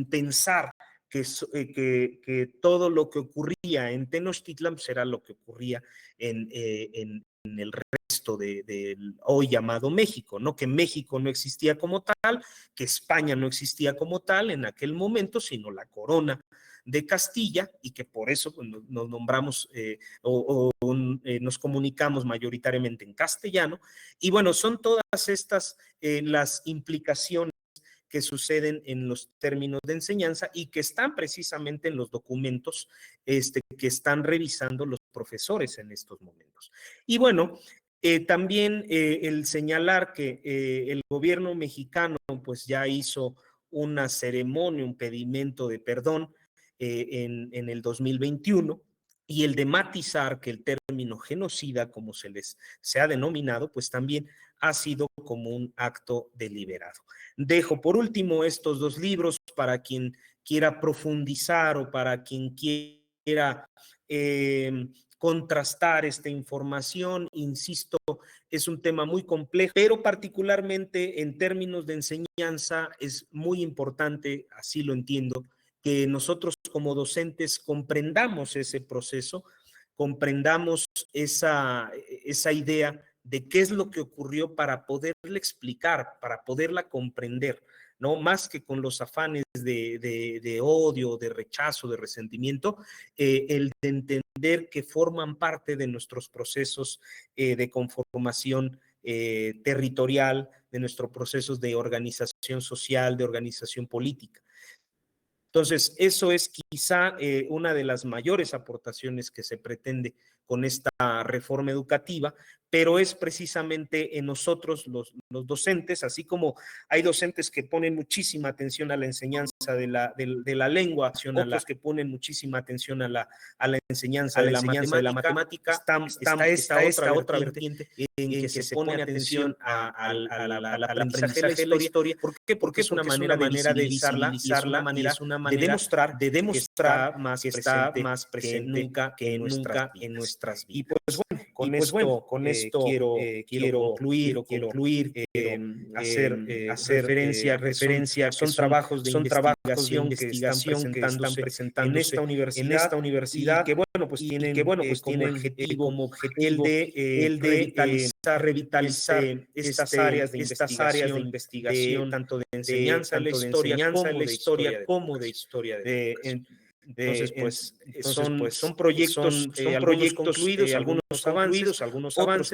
pensar que todo lo que ocurría en Tenochtitlan será lo que ocurría en el resto del hoy llamado México, ¿no? Que México no existía como tal, que España no existía como tal en aquel momento, sino la corona de Castilla, y que por eso nos nombramos nos comunicamos mayoritariamente en castellano. Y bueno, son todas estas las implicaciones que suceden en los términos de enseñanza y que están precisamente en los documentos que están revisando los profesores en estos momentos. Y bueno, también el señalar que el gobierno mexicano pues ya hizo una ceremonia, un pedimento de perdón en el 2021, y el de matizar que el término genocida, como se ha denominado, pues también ha sido como un acto deliberado. Dejo por último estos dos libros para quien quiera profundizar o para quien quiera contrastar esta información. Insisto, es un tema muy complejo, pero particularmente en términos de enseñanza es muy importante, así lo entiendo, que nosotros como docentes comprendamos ese proceso, comprendamos esa idea de qué es lo que ocurrió para poderla explicar, para poderla comprender, ¿no? Más que con los afanes de odio, de rechazo, de resentimiento, el de entender que forman parte de nuestros procesos de conformación territorial, de nuestros procesos de organización social, de organización política. Entonces, eso es quizá una de las mayores aportaciones que se pretende con esta reforma educativa, pero es precisamente en nosotros los docentes, así como hay docentes que ponen muchísima atención a la enseñanza de la lengua, otros que ponen muchísima atención a la enseñanza de la matemática, está esta otra vertiente en que se pone atención al aprendizaje de la historia. ¿Por qué? Porque es una manera de visibilizarla y es una manera de demostrar que está más presente que nunca en nuestras vidas. Y pues bueno, con esto quiero concluir, hacer referencia, son trabajos de investigación que están presentándose en esta universidad, y que bueno, pues tienen como objetivo el de revitalizar estas áreas de investigación, tanto de enseñanza de la historia como de historia de entonces, son proyectos, algunos concluidos, algunos avances, otros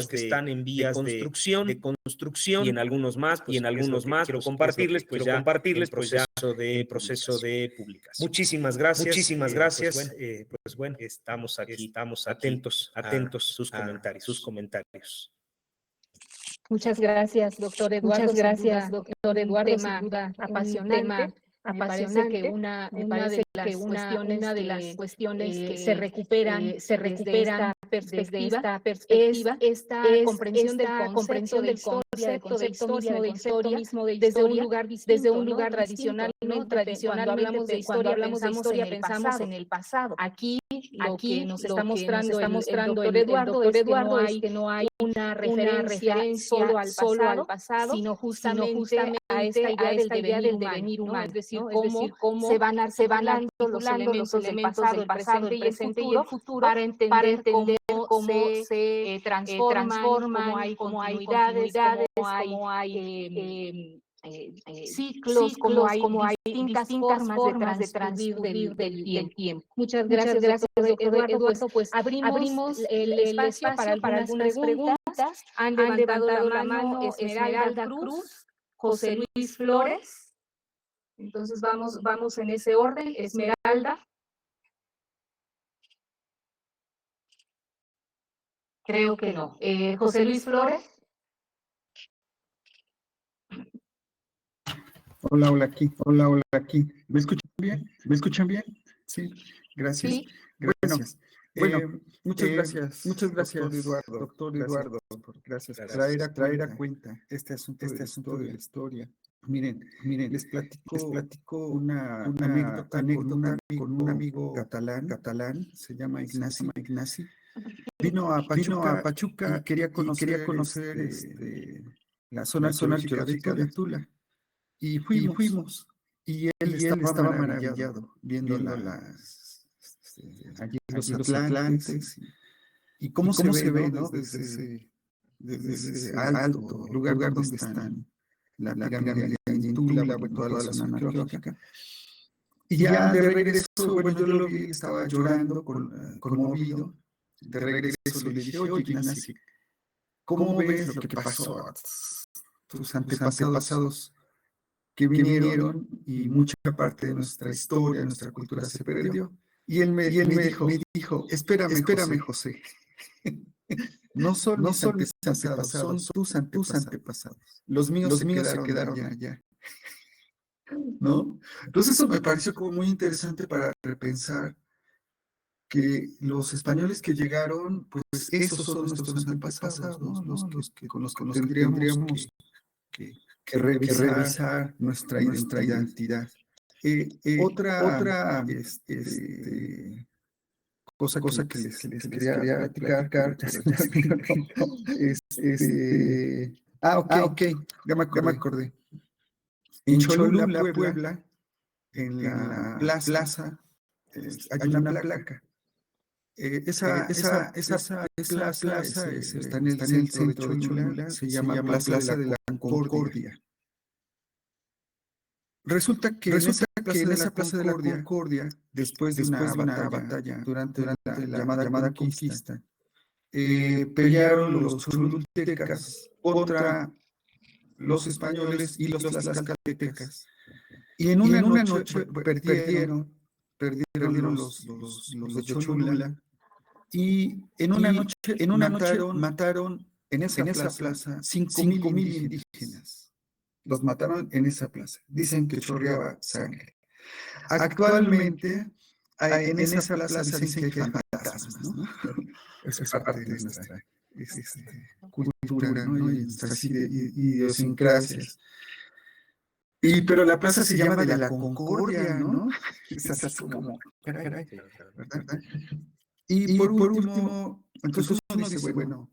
que están en vías de construcción, y en algunos más, quiero compartirles, pues ya en proceso de publicación. Muchísimas gracias. Pues bueno, estamos aquí, atentos a sus comentarios. Muchas gracias, doctor Eduardo. Muchas gracias, doctor Eduardo. Sin duda, apasionante. apasionante, me parece que una de las cuestiones que se recuperan desde esta perspectiva es esta comprensión del concepto de historia mismo de desde un lugar distinto, tradicionalmente cuando hablamos de historia pensamos en el pasado. Aquí lo que nos está mostrando el doctor Eduardo es que no hay una referencia solo al pasado, sino justamente a esta idea del devenir humano, es decir, cómo se van articulando los elementos del pasado, el presente y el futuro para entender cómo se transforman, cómo hay continuidades, cómo hay ciclos, cómo hay distintas formas de transcurrir del tiempo. Muchas gracias, doctor Eduardo. Pues abrimos el espacio para algunas preguntas. Han levantado la mano Esmeralda Cruz, José Luis Flores. Entonces vamos en ese orden. Esmeralda. Creo que no. José Luis Flores. Hola, aquí. ¿Me escuchan bien? ¿Me escuchan bien? Sí, gracias. Sí. Gracias. Muchas gracias, doctor Eduardo, gracias por traer a cuenta este asunto de la historia. Miren, les platico una anécdota con un amigo catalán, se llama Ignasi. Vino a Pachuca y quería conocer la zona arqueológica de Tula. Y fuimos, y él estaba maravillado viendo allí los Atlantes, y cómo se ve, ¿no? Desde ese alto lugar donde están la pirámide de Tula, toda la zona arqueológica. Y ya de regreso, bueno, yo lo vi, estaba llorando, conmovido. De regreso le dije, oye, Ignacio, ¿cómo ves lo que pasó a tus antepasados que vinieron y mucha parte de nuestra historia, nuestra cultura se perdió? Y él me dijo, espérame, José. No son mis antepasados, son tus antepasados. Los míos se quedaron allá. ¿No? Entonces eso me pareció como muy interesante para repensar que los españoles que llegaron, pues esos son nuestros antepasados, ¿no? Con los que tendríamos que revisar nuestra identidad. Otra cosa que les quería platicar. Ok, ya me acordé. En Cholula, Puebla, en la plaza, hay una placa. Esa plaza está en el centro de Cholula, se llama Plaza de la Concordia. Resulta que en esa Plaza de la Concordia, después de una batalla durante la llamada conquista, pelearon los cholultecas contra los españoles y los tlaxcaltecas. Y en una noche perdieron los de Cholula, y en una noche mataron en esa plaza 5,000 indígenas. Los mataron en esa plaza. Dicen que chorreaba sangre. Actualmente, en esa plaza dicen que hay fantasmas, ¿no? Eso es parte de nuestra cultura, ¿no? Y nuestras idiosincrasias. Pero la plaza se llama de la Concordia, ¿no? Es así como, caray, ¿verdad? Y por último, entonces uno dice, bueno,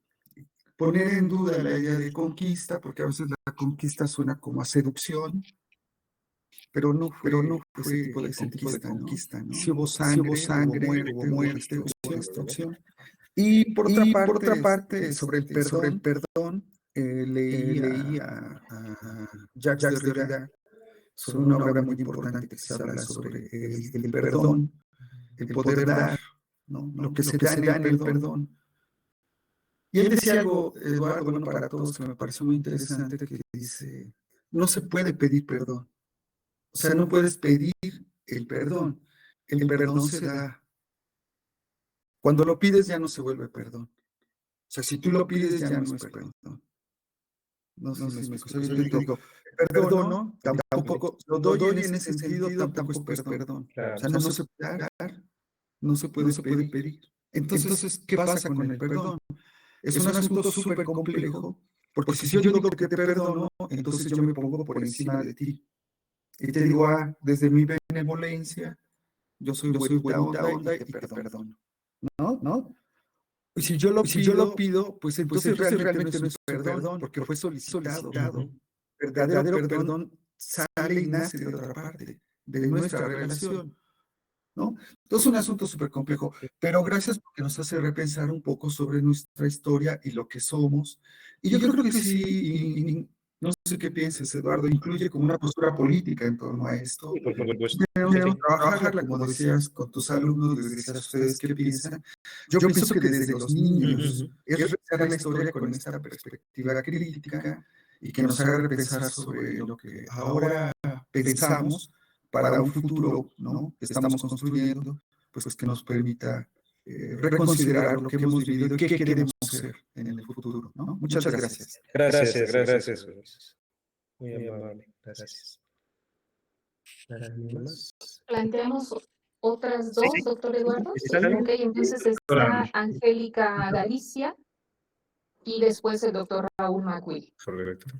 poner en duda la idea de conquista, porque a veces la conquista suena como a seducción, pero no fue ese tipo de conquista, ¿no? Si hubo sangre, hubo muerte, hubo destrucción. Y por otra parte, sobre el perdón, leí a Jacques Derrida sobre una obra muy importante que se habla sobre el perdón, el poder dar, ¿no? Lo que se da en el perdón. Y él decía algo, Eduardo, bueno, para todos, que me pareció muy interesante, que dice, no se puede pedir perdón. O sea, no puedes pedir el perdón se da. Cuando lo pides ya no se vuelve perdón. O sea, si tú lo pides ya no es perdón. No sé si me explico. Yo te digo, perdono, tampoco lo doy en ese sentido, tampoco es perdón. Claro. O sea, no se puede dar, no se puede pedir. Entonces, ¿qué pasa con el perdón? Es un asunto súper complejo, porque si yo digo que te perdono, entonces yo me pongo por encima de ti. Y te digo, desde mi benevolencia, yo soy buena onda y te perdono. ¿No? Y si yo lo pido, pues entonces realmente no es perdón, porque fue solicitado. Verdadero perdón sale y nace de otra parte, de nuestra relación, ¿no? Entonces es un asunto súper complejo, pero gracias porque nos hace repensar un poco sobre nuestra historia y lo que somos. Y yo creo que sí, no sé qué pienses, Eduardo, incluye como una postura política en torno a esto. Sí, por supuesto. Debemos trabajarla, como decías, con tus alumnos, les decías a ustedes qué piensan. Yo pienso que desde los niños es revisar la historia con esta perspectiva crítica y que nos haga repensar sobre lo que ahora pensamos para un futuro, ¿no?, que estamos construyendo, pues que nos permita reconsiderar lo que hemos vivido y qué queremos ser en el futuro, ¿no? Muchas gracias. Gracias. Muy amable, gracias. ¿Alguien más? Planteamos otras dos, Sí. doctor Eduardo. ¿Está bien? Ok, entonces está Angélica Galicia y después el doctor Raúl Macuil. Correcto.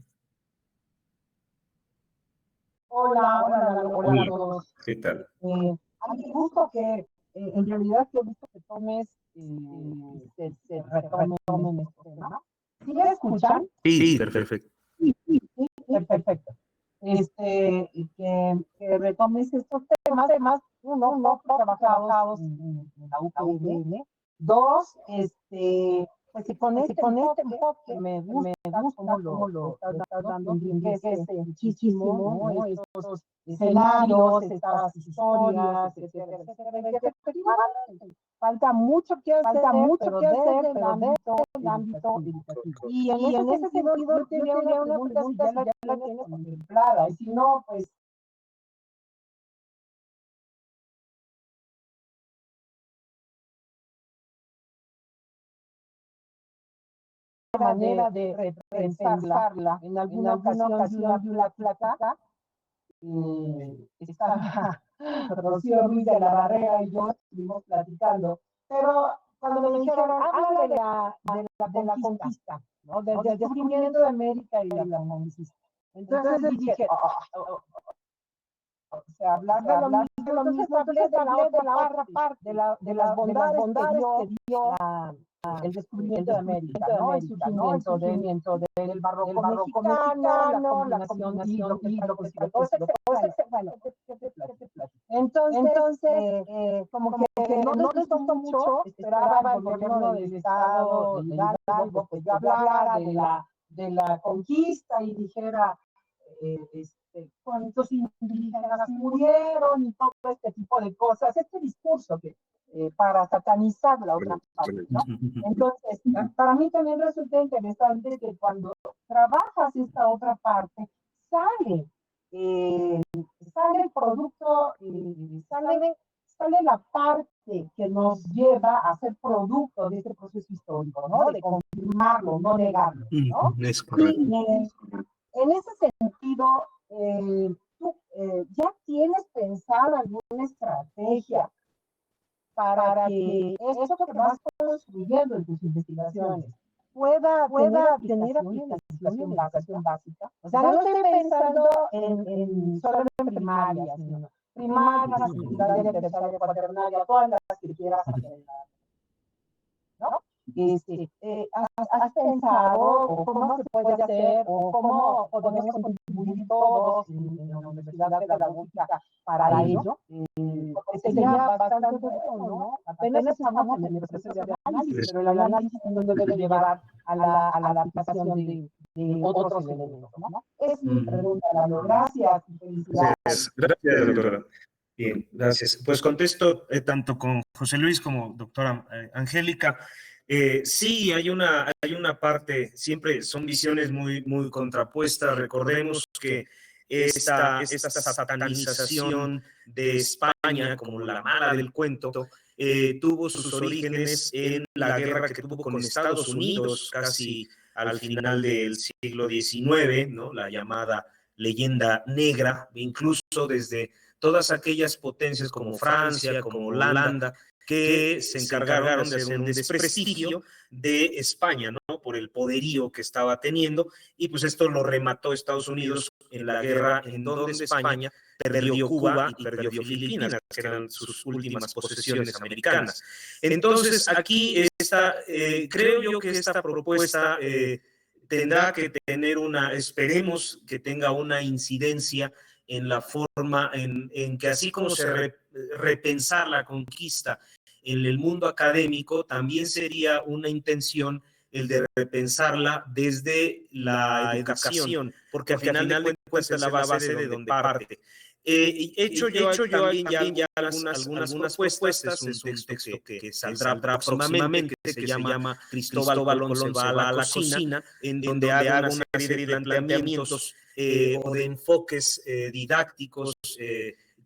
Hola a todos. ¿Qué tal? A mí me gusta que en realidad que he visto que tomes, se retomen este tema. ¿Sí me escuchan? Sí, perfecto. Sí, perfecto. Y que retomes estos temas, uno, trabajados en la UPN. Dos, pues si con este enfoque me gusta cómo lo estás dando, enriquece muchísimo, ¿no?, estos escenarios, estas historias, etcétera. Efectivamente, falta mucho que hacer, pero desde el ámbito educativo. Y en ese sentido, yo tenía una pregunta, si ya la tienes contemplada, y si no, pues manera de repensarla. En alguna ocasión de una plática, estaba Rocío Ruiz de la Barrera y yo estuvimos platicando, pero cuando me dijeron, habla de la conquista, ¿no?, del descubrimiento de América y la conquista. Entonces dije, o sea, hablar de lo mismo, hablé de la otra parte, de las bondades que dio el descubrimiento de América, ¿no?, el surgimiento del barroco mexicano, la combinación de hidro, entonces, como que no les gustó mucho, esperaba el gobierno del estado de Hidalgo, pues yo hablara de la conquista y dijera, cuántos indígenas murieron y todo este tipo de cosas, este discurso que para satanizar la otra parte, ¿no? Entonces, para mí también resulta interesante que cuando trabajas esta otra parte, sale el producto, sale la parte que nos lleva a ser producto de este proceso histórico, ¿no?, de confirmarlo, no negarlo, ¿no? Es correcto. Y, en ese sentido, ¿tú ya tienes pensada alguna estrategia para que esto que vas construyendo en tus investigaciones pueda tener aplicación en la educación básica? O sea, no estoy pensando solo en primaria, sino primaria, secundaria, terciaria, cuaternaria, todas las que quieras hacer, ¿no? ¿Has pensado o cómo se puede hacer o cómo podemos contribuir todos en la Universidad Pedagógica para ello? Porque sería bastante bueno, ¿no? Apenas estamos en el proceso de análisis, pero el análisis no debe llevar a la aplicación de otros elementos, ¿no? Es mi pregunta, Lalo. Gracias y felicidades. Gracias, doctora. Bien, gracias. Pues contesto tanto con José Luis como doctora Angélica. Sí, hay una parte, siempre son visiones muy contrapuestas. Recordemos que esta satanización de España como la mala del cuento tuvo sus orígenes en la guerra que tuvo con Estados Unidos casi al final del siglo XIX, ¿no?, la llamada leyenda negra, incluso desde todas aquellas potencias como Francia, como Holanda, que se encargaron de hacer un desprestigio de España, ¿no? Por el poderío que estaba teniendo, y pues esto lo remató Estados Unidos en la guerra en donde España perdió Cuba y perdió Filipinas, que eran sus últimas posesiones americanas. Entonces, aquí creo yo que esta propuesta tendrá que tener esperemos que tenga una incidencia en la forma en que así como se repensar la conquista en el mundo académico, también sería una intención el de repensarla desde la educación, porque al final de cuentas es la base de donde parte. Hecho yo también ya algunas propuestas, es un texto que saldrá próximamente, que se llama Cristóbal Colón va a la cocina, en donde haga una serie de planteamientos o de enfoques didácticos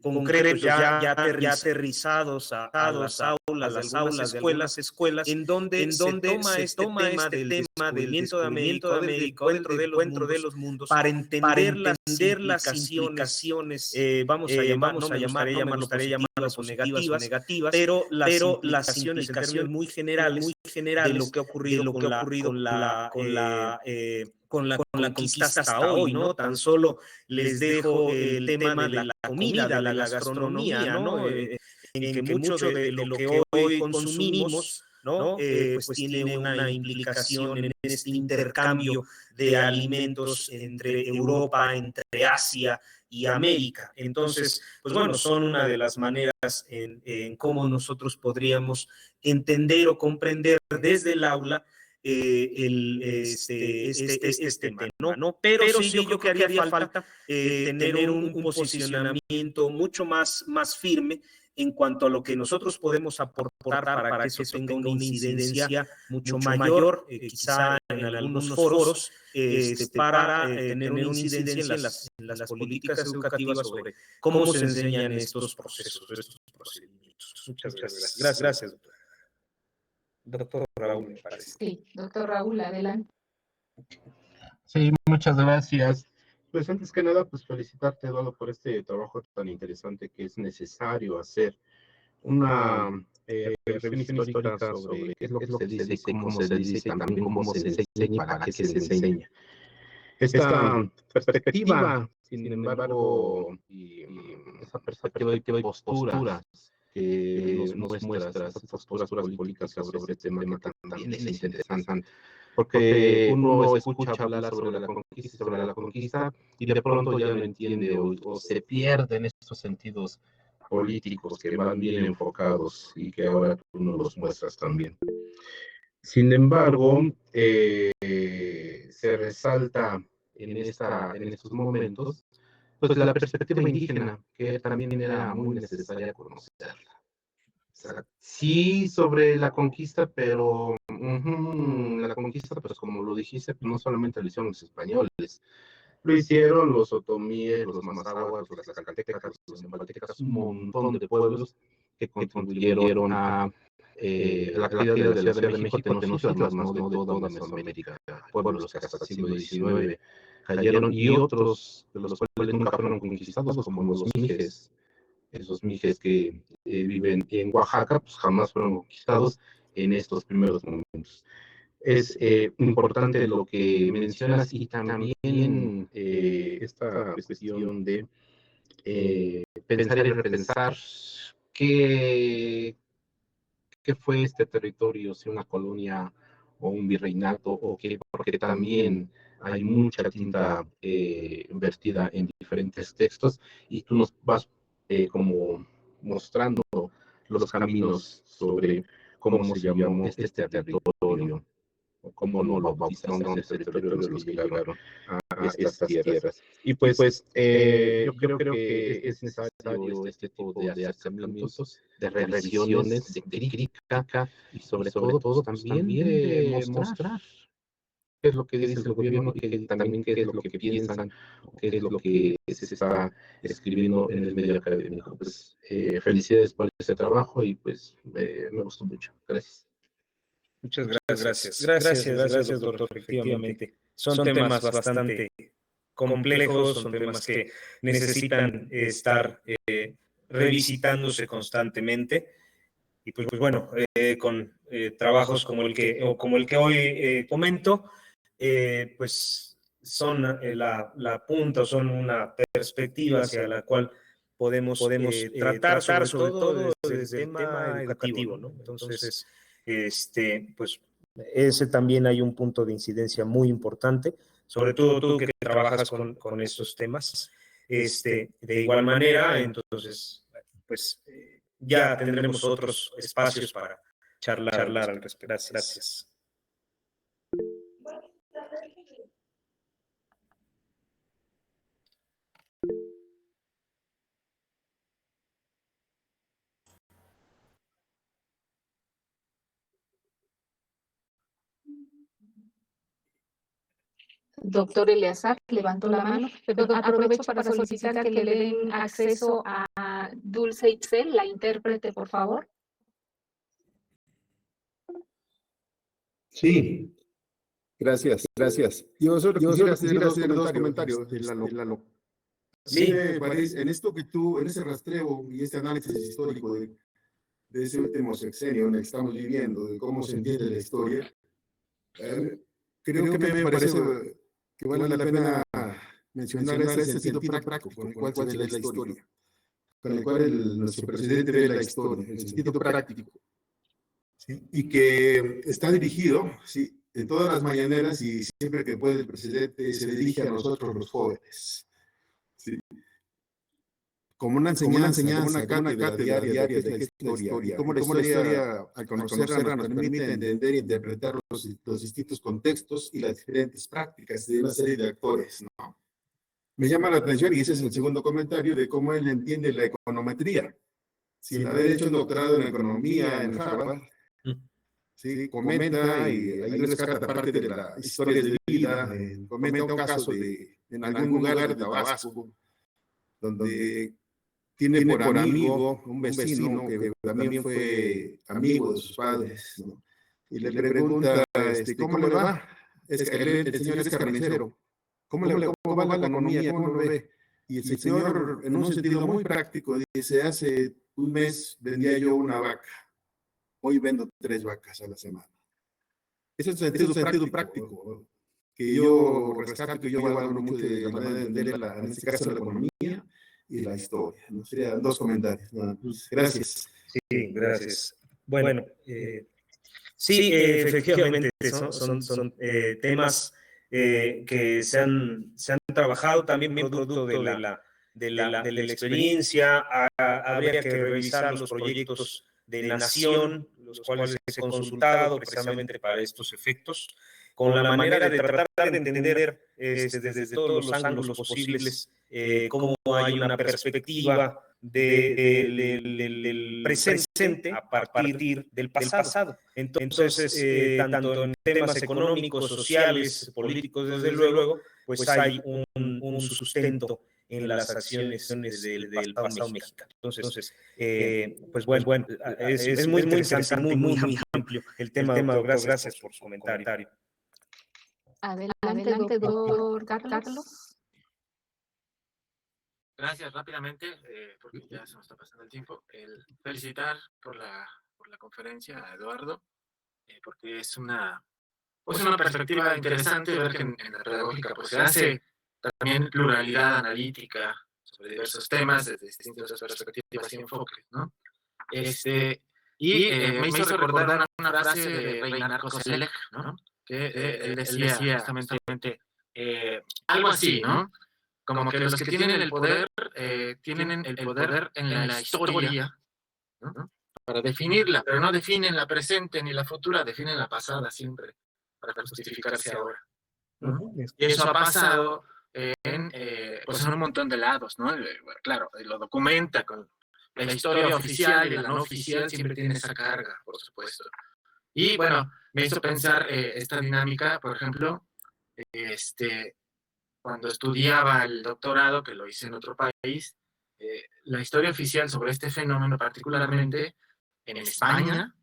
concretos ya aterrizados a las aulas de algunas escuelas, en donde se toma este tema del descubrimiento de América, del encuentro de los mundos, para entender las implicaciones, vamos a llamarlo positivas o negativas, pero las implicaciones muy generales de lo que ha ocurrido con la conquista hasta hoy, ¿no? Tan solo les dejo el tema de la comida, de la gastronomía, ¿no? En que mucho de lo que hoy consumimos, ¿no? Pues tiene una implicación en este intercambio de alimentos entre Europa, entre Asia y América. Entonces, pues bueno, son una de las maneras en cómo nosotros podríamos entender o comprender desde el aula este tema, ¿no? Pero sí, yo creo que haría falta tener un posicionamiento mucho más firme en cuanto a lo que nosotros podemos aportar para que eso tenga una incidencia mucho mayor, quizá en algunos foros, para tener una incidencia en las políticas educativas sobre cómo se enseñan estos procesos, estos procedimientos. Muchas gracias. Gracias, doctor. Doctor Raúl, me parece. Sí, doctor Raúl, adelante. Sí, muchas gracias. Pues antes que nada, pues felicitarte, Eduardo, por este trabajo tan interesante que es necesario hacer una revisión histórica sobre qué es lo que se dice, cómo se dice y también cómo se enseña y para qué se enseña. Esta perspectiva, sin embargo, y esa perspectiva y posturas que nos muestras, esas posturas políticas sobre este tema también es interesante. Porque uno escucha hablar sobre la conquista y de pronto ya no entiende o se pierde en estos sentidos políticos que van bien enfocados y que ahora tú nos los muestras también. Sin embargo, se resalta en estos momentos pues la perspectiva indígena, que también era muy necesaria conocerla. O sea, sí sobre la conquista, pero la conquista, pues como lo dijiste, pues no solamente lo hicieron los españoles, lo hicieron los otomíes, los mazahuas, los tlaxcaltecas, los zapotecas, un montón de pueblos que contribuyeron a la caída de la Ciudad de México, Tenochtitlan, más de toda Mesoamérica, pueblos que hasta el siglo XIX cayeron, y otros de los cuales nunca fueron conquistados, como los mijes. Esos mijes que viven en Oaxaca, pues jamás fueron conquistados en estos primeros momentos. Es importante lo que mencionas y también esta cuestión de pensar y repensar qué fue este territorio, si una colonia o un virreinato, o qué, porque también hay mucha tinta vertida en diferentes textos y tú nos vas como mostrando los caminos sobre cómo se llamó este territorio, o cómo no lo bautizaron este territorio los que llegaron a estas tierras. Y pues yo creo que es necesario este tipo de acercamientos, de revisiones, de crítica y sobre todo también de mostrar qué es lo que dice el gobierno y también qué es lo que piensan, qué es lo que se está escribiendo en el medio académico. Pues felicidades por ese trabajo y pues me gustó mucho. Gracias. Muchas gracias. Gracias, doctor. Efectivamente, son temas bastante complejos, son temas que necesitan estar revisitándose constantemente. Y pues bueno, con trabajos como el que hoy comento, pues son la punta, son una perspectiva hacia la cual podemos tratar sobre todo desde el tema educativo, ¿no? Entonces, pues ese también hay un punto de incidencia muy importante, sobre todo tú que trabajas con estos temas. De igual manera, entonces, pues ya tendremos otros espacios para charlar al respecto. Gracias. Doctor Eleazar levantó la mano. Perdón, aprovecho para solicitar que le den acceso a Dulce Itzel, la intérprete, por favor. Sí, gracias. Yo solo quisiera hacer dos comentarios. Lalo. Sí. Me parece, en esto que tú, en ese rastreo y este análisis histórico de ese último sexenio en el que estamos viviendo, de cómo se entiende la historia, creo que me parece que vale la pena mencionar ese sentido práctico con el cual se ve la historia, con el cual nuestro presidente ve la historia, el sentido práctico, ¿sí? Y que está dirigido, ¿sí?, en todas las mañaneras y siempre que puede el presidente se dirige a nosotros los jóvenes, ¿sí?, como una enseñanza, como una cátedra diaria de la historia, y cómo la historia, al conocerla, nos permite entender e interpretar los distintos contextos y las diferentes prácticas de una serie de actores, ¿no? Me llama la atención, y ese es el segundo comentario, de cómo él entiende la econometría. Sin haber hecho un doctorado en economía en Harvard, sí, comenta y ahí rescata parte de la historia de vida, comenta un caso en algún lugar de Tabasco, donde tiene por amigo un vecino que también fue amigo de sus padres, ¿no? Y le pregunta, ¿cómo le va? El señor es carnicero. ¿Cómo va la economía? ¿Cómo lo ve? Y el señor, en un sentido muy práctico, dice, hace un mes vendía yo una vaca, hoy vendo 3 vacas a la semana. Ese es el sentido práctico que yo rescato, que yo valoro mucho de la manera de entender, en este caso, la economía y la historia, ¿no? Serían 2 comentarios. Gracias. Sí, gracias. Bueno, sí, efectivamente, son temas que se han trabajado también producto de la experiencia. Habría que revisar los proyectos de nación, los cuales he consultado precisamente para estos efectos, con la manera de tratar de entender desde todos los ángulos posibles cómo hay una perspectiva del presente a partir del pasado. Entonces, tanto en temas económicos, sociales, políticos, desde luego, pues hay un sustento en las acciones del pasado mexicano. Entonces, pues bueno, es muy interesante, muy amplio el tema, doctor. Gracias por su comentario. Adelante, doctor Carlos. Gracias, rápidamente, porque ya se nos está pasando el tiempo. Felicitar por la conferencia a Eduardo, porque es una perspectiva interesante ver que en la pedagógica pues, se hace también pluralidad analítica sobre diversos temas desde distintas perspectivas y enfoques, ¿no? Me hizo recordar una frase de Reinhard Koselleck, ¿no? Que él decía justamente algo así, ¿no? Como que los que tienen el poder en la historia, ¿no?, para definirla, pero no definen la presente ni la futura, definen la pasada siempre, para justificarse ahora, ¿no? Y eso ha pasado pues en un montón de lados, ¿no? Claro, lo documenta con la historia oficial y la no oficial, siempre tiene esa carga, por supuesto. Y bueno, me hizo pensar esta dinámica, por ejemplo, cuando estudiaba el doctorado, que lo hice en otro país, la historia oficial sobre este fenómeno, particularmente en España,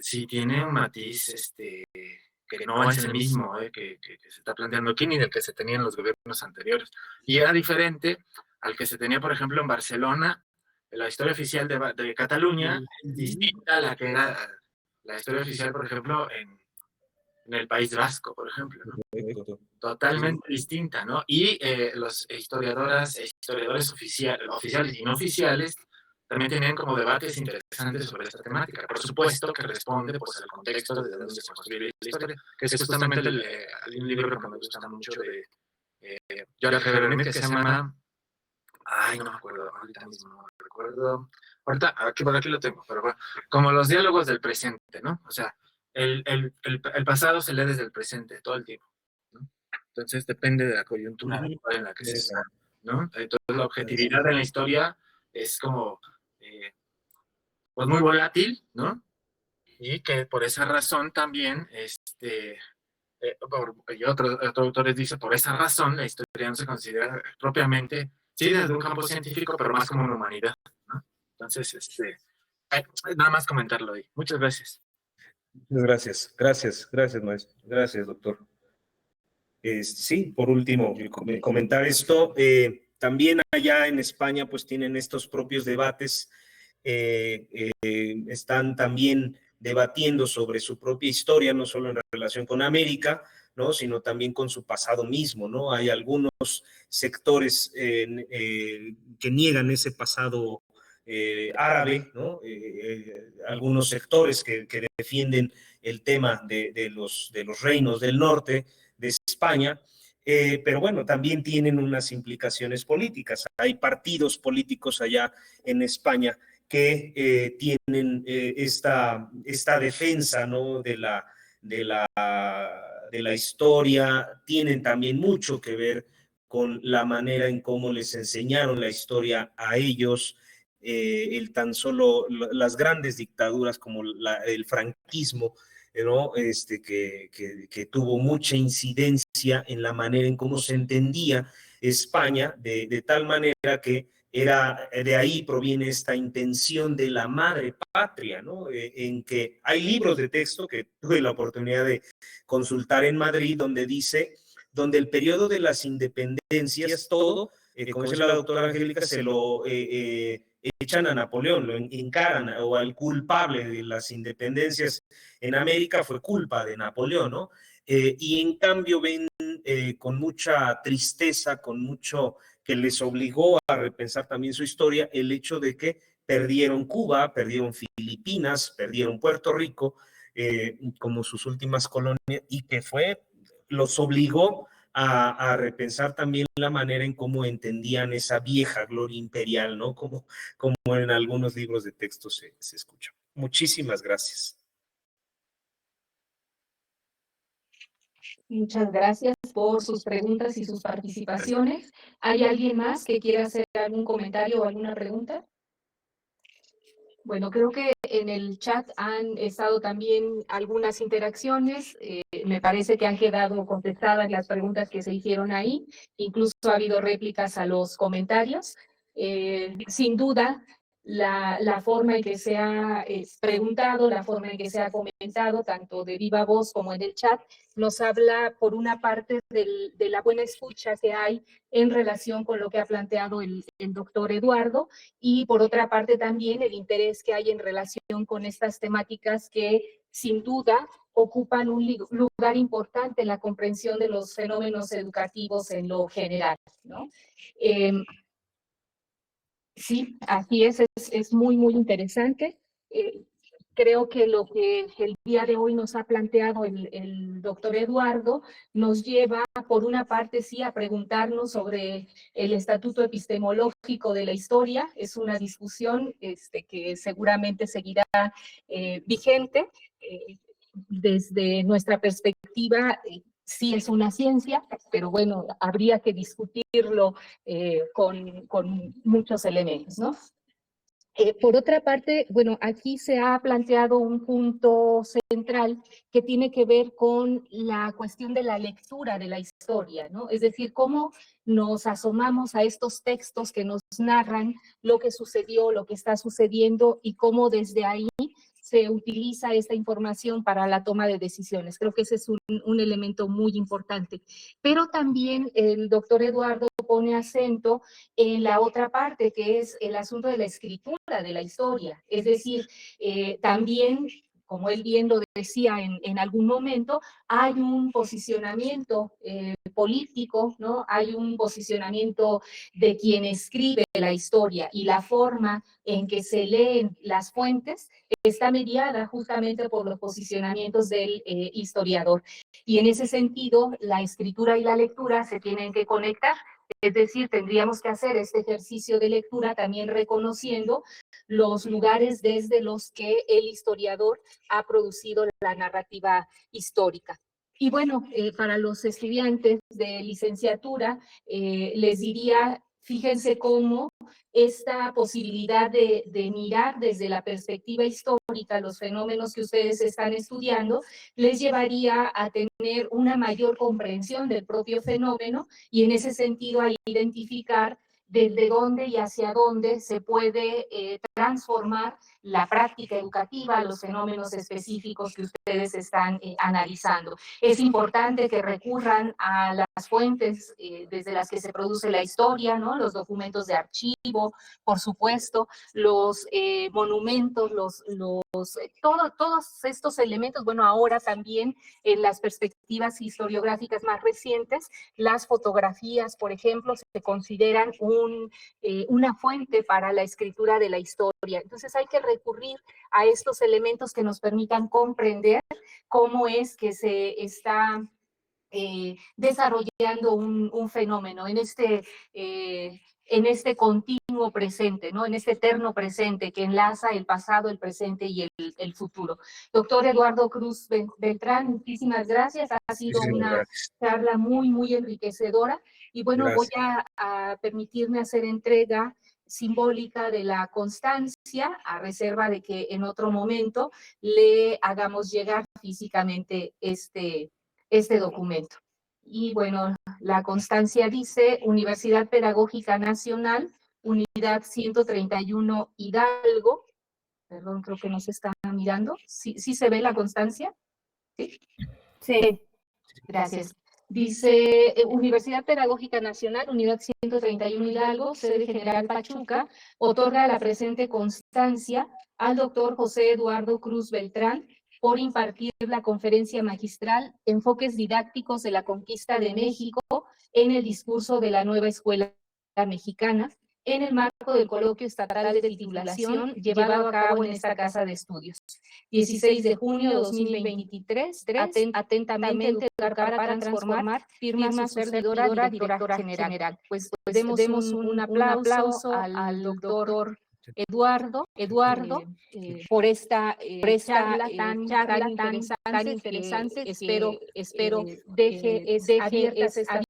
sí tiene un matiz que que no es el mismo que se está planteando aquí ni del que se tenía en los gobiernos anteriores. Y era diferente al que se tenía, por ejemplo, en Barcelona. La historia oficial de Cataluña es distinta a la que era la historia oficial, por ejemplo, en el País Vasco, por ejemplo, ¿no? Totalmente distinta, ¿no? Y los historiadores oficiales y no oficiales también tenían como debates interesantes sobre esta temática. Por supuesto que responde pues, al contexto de donde se construye la historia, que es justamente un libro que me gusta mucho de George Vernet, que se llama... Ay, no me acuerdo, ahorita mismo no me recuerdo. Ahorita, por aquí lo tengo, pero bueno, como los diálogos del presente, ¿no? O sea, el pasado se lee desde el presente todo el tiempo, ¿no? Entonces depende de la coyuntura en la que se está, ¿no? Entonces la objetividad en la historia es como, pues muy volátil, ¿no? Y que por esa razón también, y otros autores dicen, por esa razón la historia no se considera propiamente, sí, desde un campo científico, pero más como una humanidad, ¿no? Entonces, nada más comentarlo ahí. Muchas gracias. Muchas gracias, maestro. Gracias, doctor. Sí, por último, comentar esto. También allá en España, pues tienen estos propios debates. Están también debatiendo sobre su propia historia, no solo en relación con América, ¿no? Sino también con su pasado mismo, ¿no? Hay algunos sectores que niegan ese pasado árabe, ¿no? Algunos sectores que defienden el tema de los reinos del norte de España, pero bueno, también tienen unas implicaciones políticas. Hay partidos políticos allá en España que tienen esta defensa, ¿no? de la historia, tienen también mucho que ver con la manera en cómo les enseñaron la historia a ellos, tan solo las grandes dictaduras como el franquismo, ¿no? Que tuvo mucha incidencia en la manera en cómo se entendía España, de tal manera que de ahí proviene esta intención de la madre patria, ¿no? En que hay libros de texto que tuve la oportunidad de consultar en Madrid, donde el periodo de las independencias, todo, como dice la doctora Angélica, se lo echan a Napoleón, lo encaran, o al culpable de las independencias en América fue culpa de Napoleón, ¿no? Y en cambio ven con mucha tristeza, con mucho que les obligó a repensar también su historia, el hecho de que perdieron Cuba, perdieron Filipinas, perdieron Puerto Rico, como sus últimas colonias, y que los obligó a repensar también la manera en cómo entendían esa vieja gloria imperial, ¿no? Como en algunos libros de texto se escucha. Muchísimas gracias. Muchas gracias por sus preguntas y sus participaciones. ¿Hay alguien más que quiera hacer algún comentario o alguna pregunta? Bueno, creo que en el chat han estado también algunas interacciones. Me parece que han quedado contestadas las preguntas que se hicieron ahí. Incluso ha habido réplicas a los comentarios. Sin duda, la forma en que se ha preguntado, la forma en que se ha comentado, tanto de viva voz como en el chat, nos habla por una parte de la buena escucha que hay en relación con lo que ha planteado el doctor Eduardo, y por otra parte también el interés que hay en relación con estas temáticas que sin duda ocupan un lugar importante en la comprensión de los fenómenos educativos en lo general, ¿no? Sí, así es muy, muy interesante. Creo que lo que el día de hoy nos ha planteado el doctor Eduardo nos lleva, por una parte, sí, a preguntarnos sobre el estatuto epistemológico de la historia. Es una discusión que seguramente seguirá vigente. Desde nuestra perspectiva, sí es una ciencia, pero bueno, habría que discutirlo con muchos elementos, ¿no? Por otra parte, bueno, aquí se ha planteado un punto central que tiene que ver con la cuestión de la lectura de la historia, ¿no? Es decir, cómo nos asomamos a estos textos que nos narran lo que sucedió, lo que está sucediendo, y cómo desde ahí se utiliza esta información para la toma de decisiones. Creo que ese es un elemento muy importante. Pero también el doctor Eduardo pone acento en la otra parte, que es el asunto de la escritura de la historia. Es decir, también, como él bien lo decía en algún momento, hay un posicionamiento político, ¿no? Hay un posicionamiento de quien escribe la historia, y la forma en que se leen las fuentes está mediada justamente por los posicionamientos del historiador. Y en ese sentido, la escritura y la lectura se tienen que conectar. Es decir, tendríamos que hacer este ejercicio de lectura también reconociendo los lugares desde los que el historiador ha producido la narrativa histórica. Y bueno, para los estudiantes de licenciatura, les diría, fíjense cómo esta posibilidad de mirar desde la perspectiva histórica los fenómenos que ustedes están estudiando les llevaría a tener una mayor comprensión del propio fenómeno, y en ese sentido a identificar desde dónde y hacia dónde se puede transformar la práctica educativa, los fenómenos específicos que ustedes están analizando. Es importante que recurran a las fuentes desde las que se produce la historia, ¿no? Los documentos de archivo, por supuesto, los monumentos, todos estos elementos. Bueno, ahora también en las perspectivas historiográficas más recientes, las fotografías, por ejemplo, se consideran una fuente para la escritura de la historia. Entonces hay que recurrir a estos elementos que nos permitan comprender cómo es que se está desarrollando un fenómeno en este continuo presente, ¿no? En este eterno presente que enlaza el pasado, el presente y el futuro. Doctor Eduardo Cruz Beltrán, muchísimas gracias. Ha sido una charla muy, muy enriquecedora. Y bueno, Gracias. voy a permitirme hacer entrega simbólica de la constancia, a reserva de que en otro momento le hagamos llegar físicamente este documento. Y bueno, la constancia dice: Universidad Pedagógica Nacional, Unidad 131 Hidalgo. Perdón, creo que no se está mirando. ¿Sí se ve la constancia? Sí. Sí. Gracias. Dice Universidad Pedagógica Nacional, Unidad 131 Hidalgo, sede General Pachuca, otorga la presente constancia al doctor José Eduardo Cruz Beltrán por impartir la conferencia magistral Enfoques didácticos de la conquista de México en el discurso de la nueva escuela mexicana, en el marco del coloquio estatal de titulación llevado a cabo en esta casa de estudios. 16 de junio de 2023, atentamente educar para transformar, firma su servidora, directora general. Pues demos un aplauso al doctor Eduardo, por esta charla tan interesante, que espero deje abiertas estas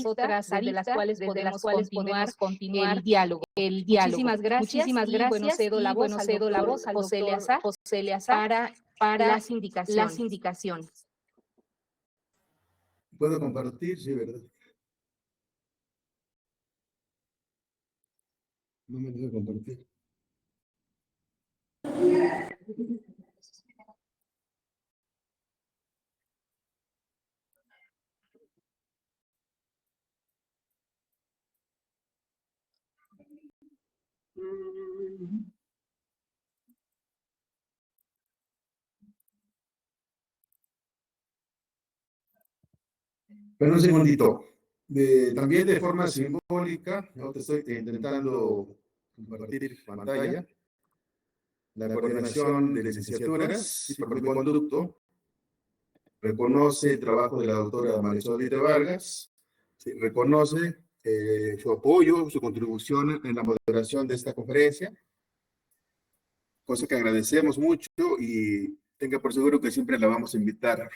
otras aristas, desde las cuales podemos continuar el diálogo. Muchísimas gracias. Y bueno, cedo la voz al José Eleazar para las indicaciones. ¿Puedo compartir? Sí, ¿verdad? No me dejo compartir. Pero un segundito. También de forma simbólica, yo te estoy intentando compartir pantalla. La coordinación de licenciaturas y por mi conducto reconoce el trabajo de la doctora Marisol de Vargas, reconoce su apoyo, su contribución en la moderación de esta conferencia, cosa que agradecemos mucho, y tenga por seguro que siempre la vamos a invitar,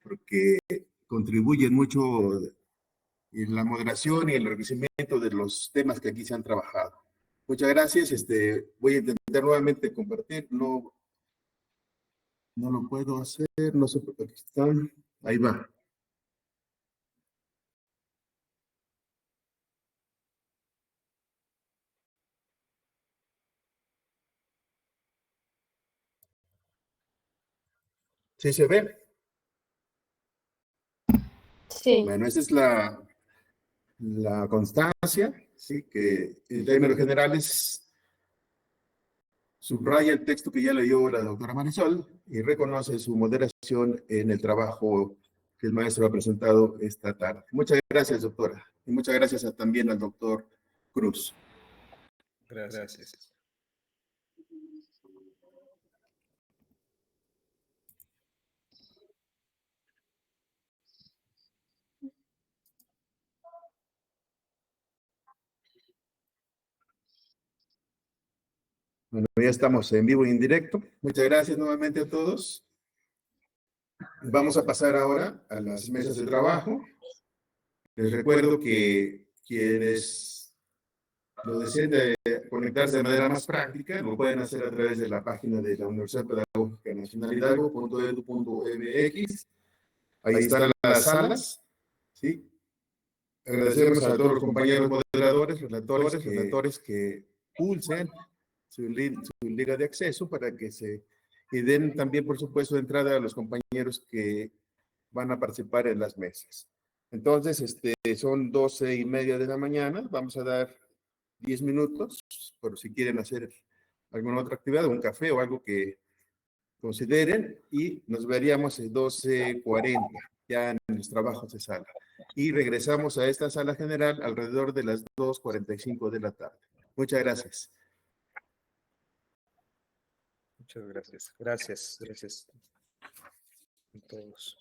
porque contribuyen mucho en la moderación y el enriquecimiento de los temas que aquí se han trabajado. Muchas gracias. Voy a intentar nuevamente compartir. No lo puedo hacer. No sé por qué están. Ahí va. ¿Sí se ve? Sí. Bueno, esa es la constancia, ¿sí? Que en términos generales subraya el texto que ya leyó la doctora Marisol y reconoce su moderación en el trabajo que el maestro ha presentado esta tarde. Muchas gracias, doctora. Y muchas gracias también al doctor Cruz. Gracias. Bueno, ya estamos en vivo y en directo. Muchas gracias nuevamente a todos. Vamos a pasar ahora a las mesas de trabajo. Les recuerdo que quienes lo deseen conectarse de manera más práctica, lo pueden hacer a través de la página de la Universidad Pedagógica Nacional Hidalgo.edu.mx. Ahí están las salas, ¿sí? Agradecemos a todos los compañeros moderadores, relatores que pulsen su liga de acceso para que y den también, por supuesto, entrada a los compañeros que van a participar en las mesas. Entonces, son 12:30 de la mañana. Vamos a dar 10 minutos por si quieren hacer alguna otra actividad, un café o algo que consideren, y nos veríamos en 12:40 ya en los trabajos de sala. Y regresamos a esta sala general alrededor de las 2:45 de la tarde. Muchas gracias. Muchas gracias. Gracias a todos.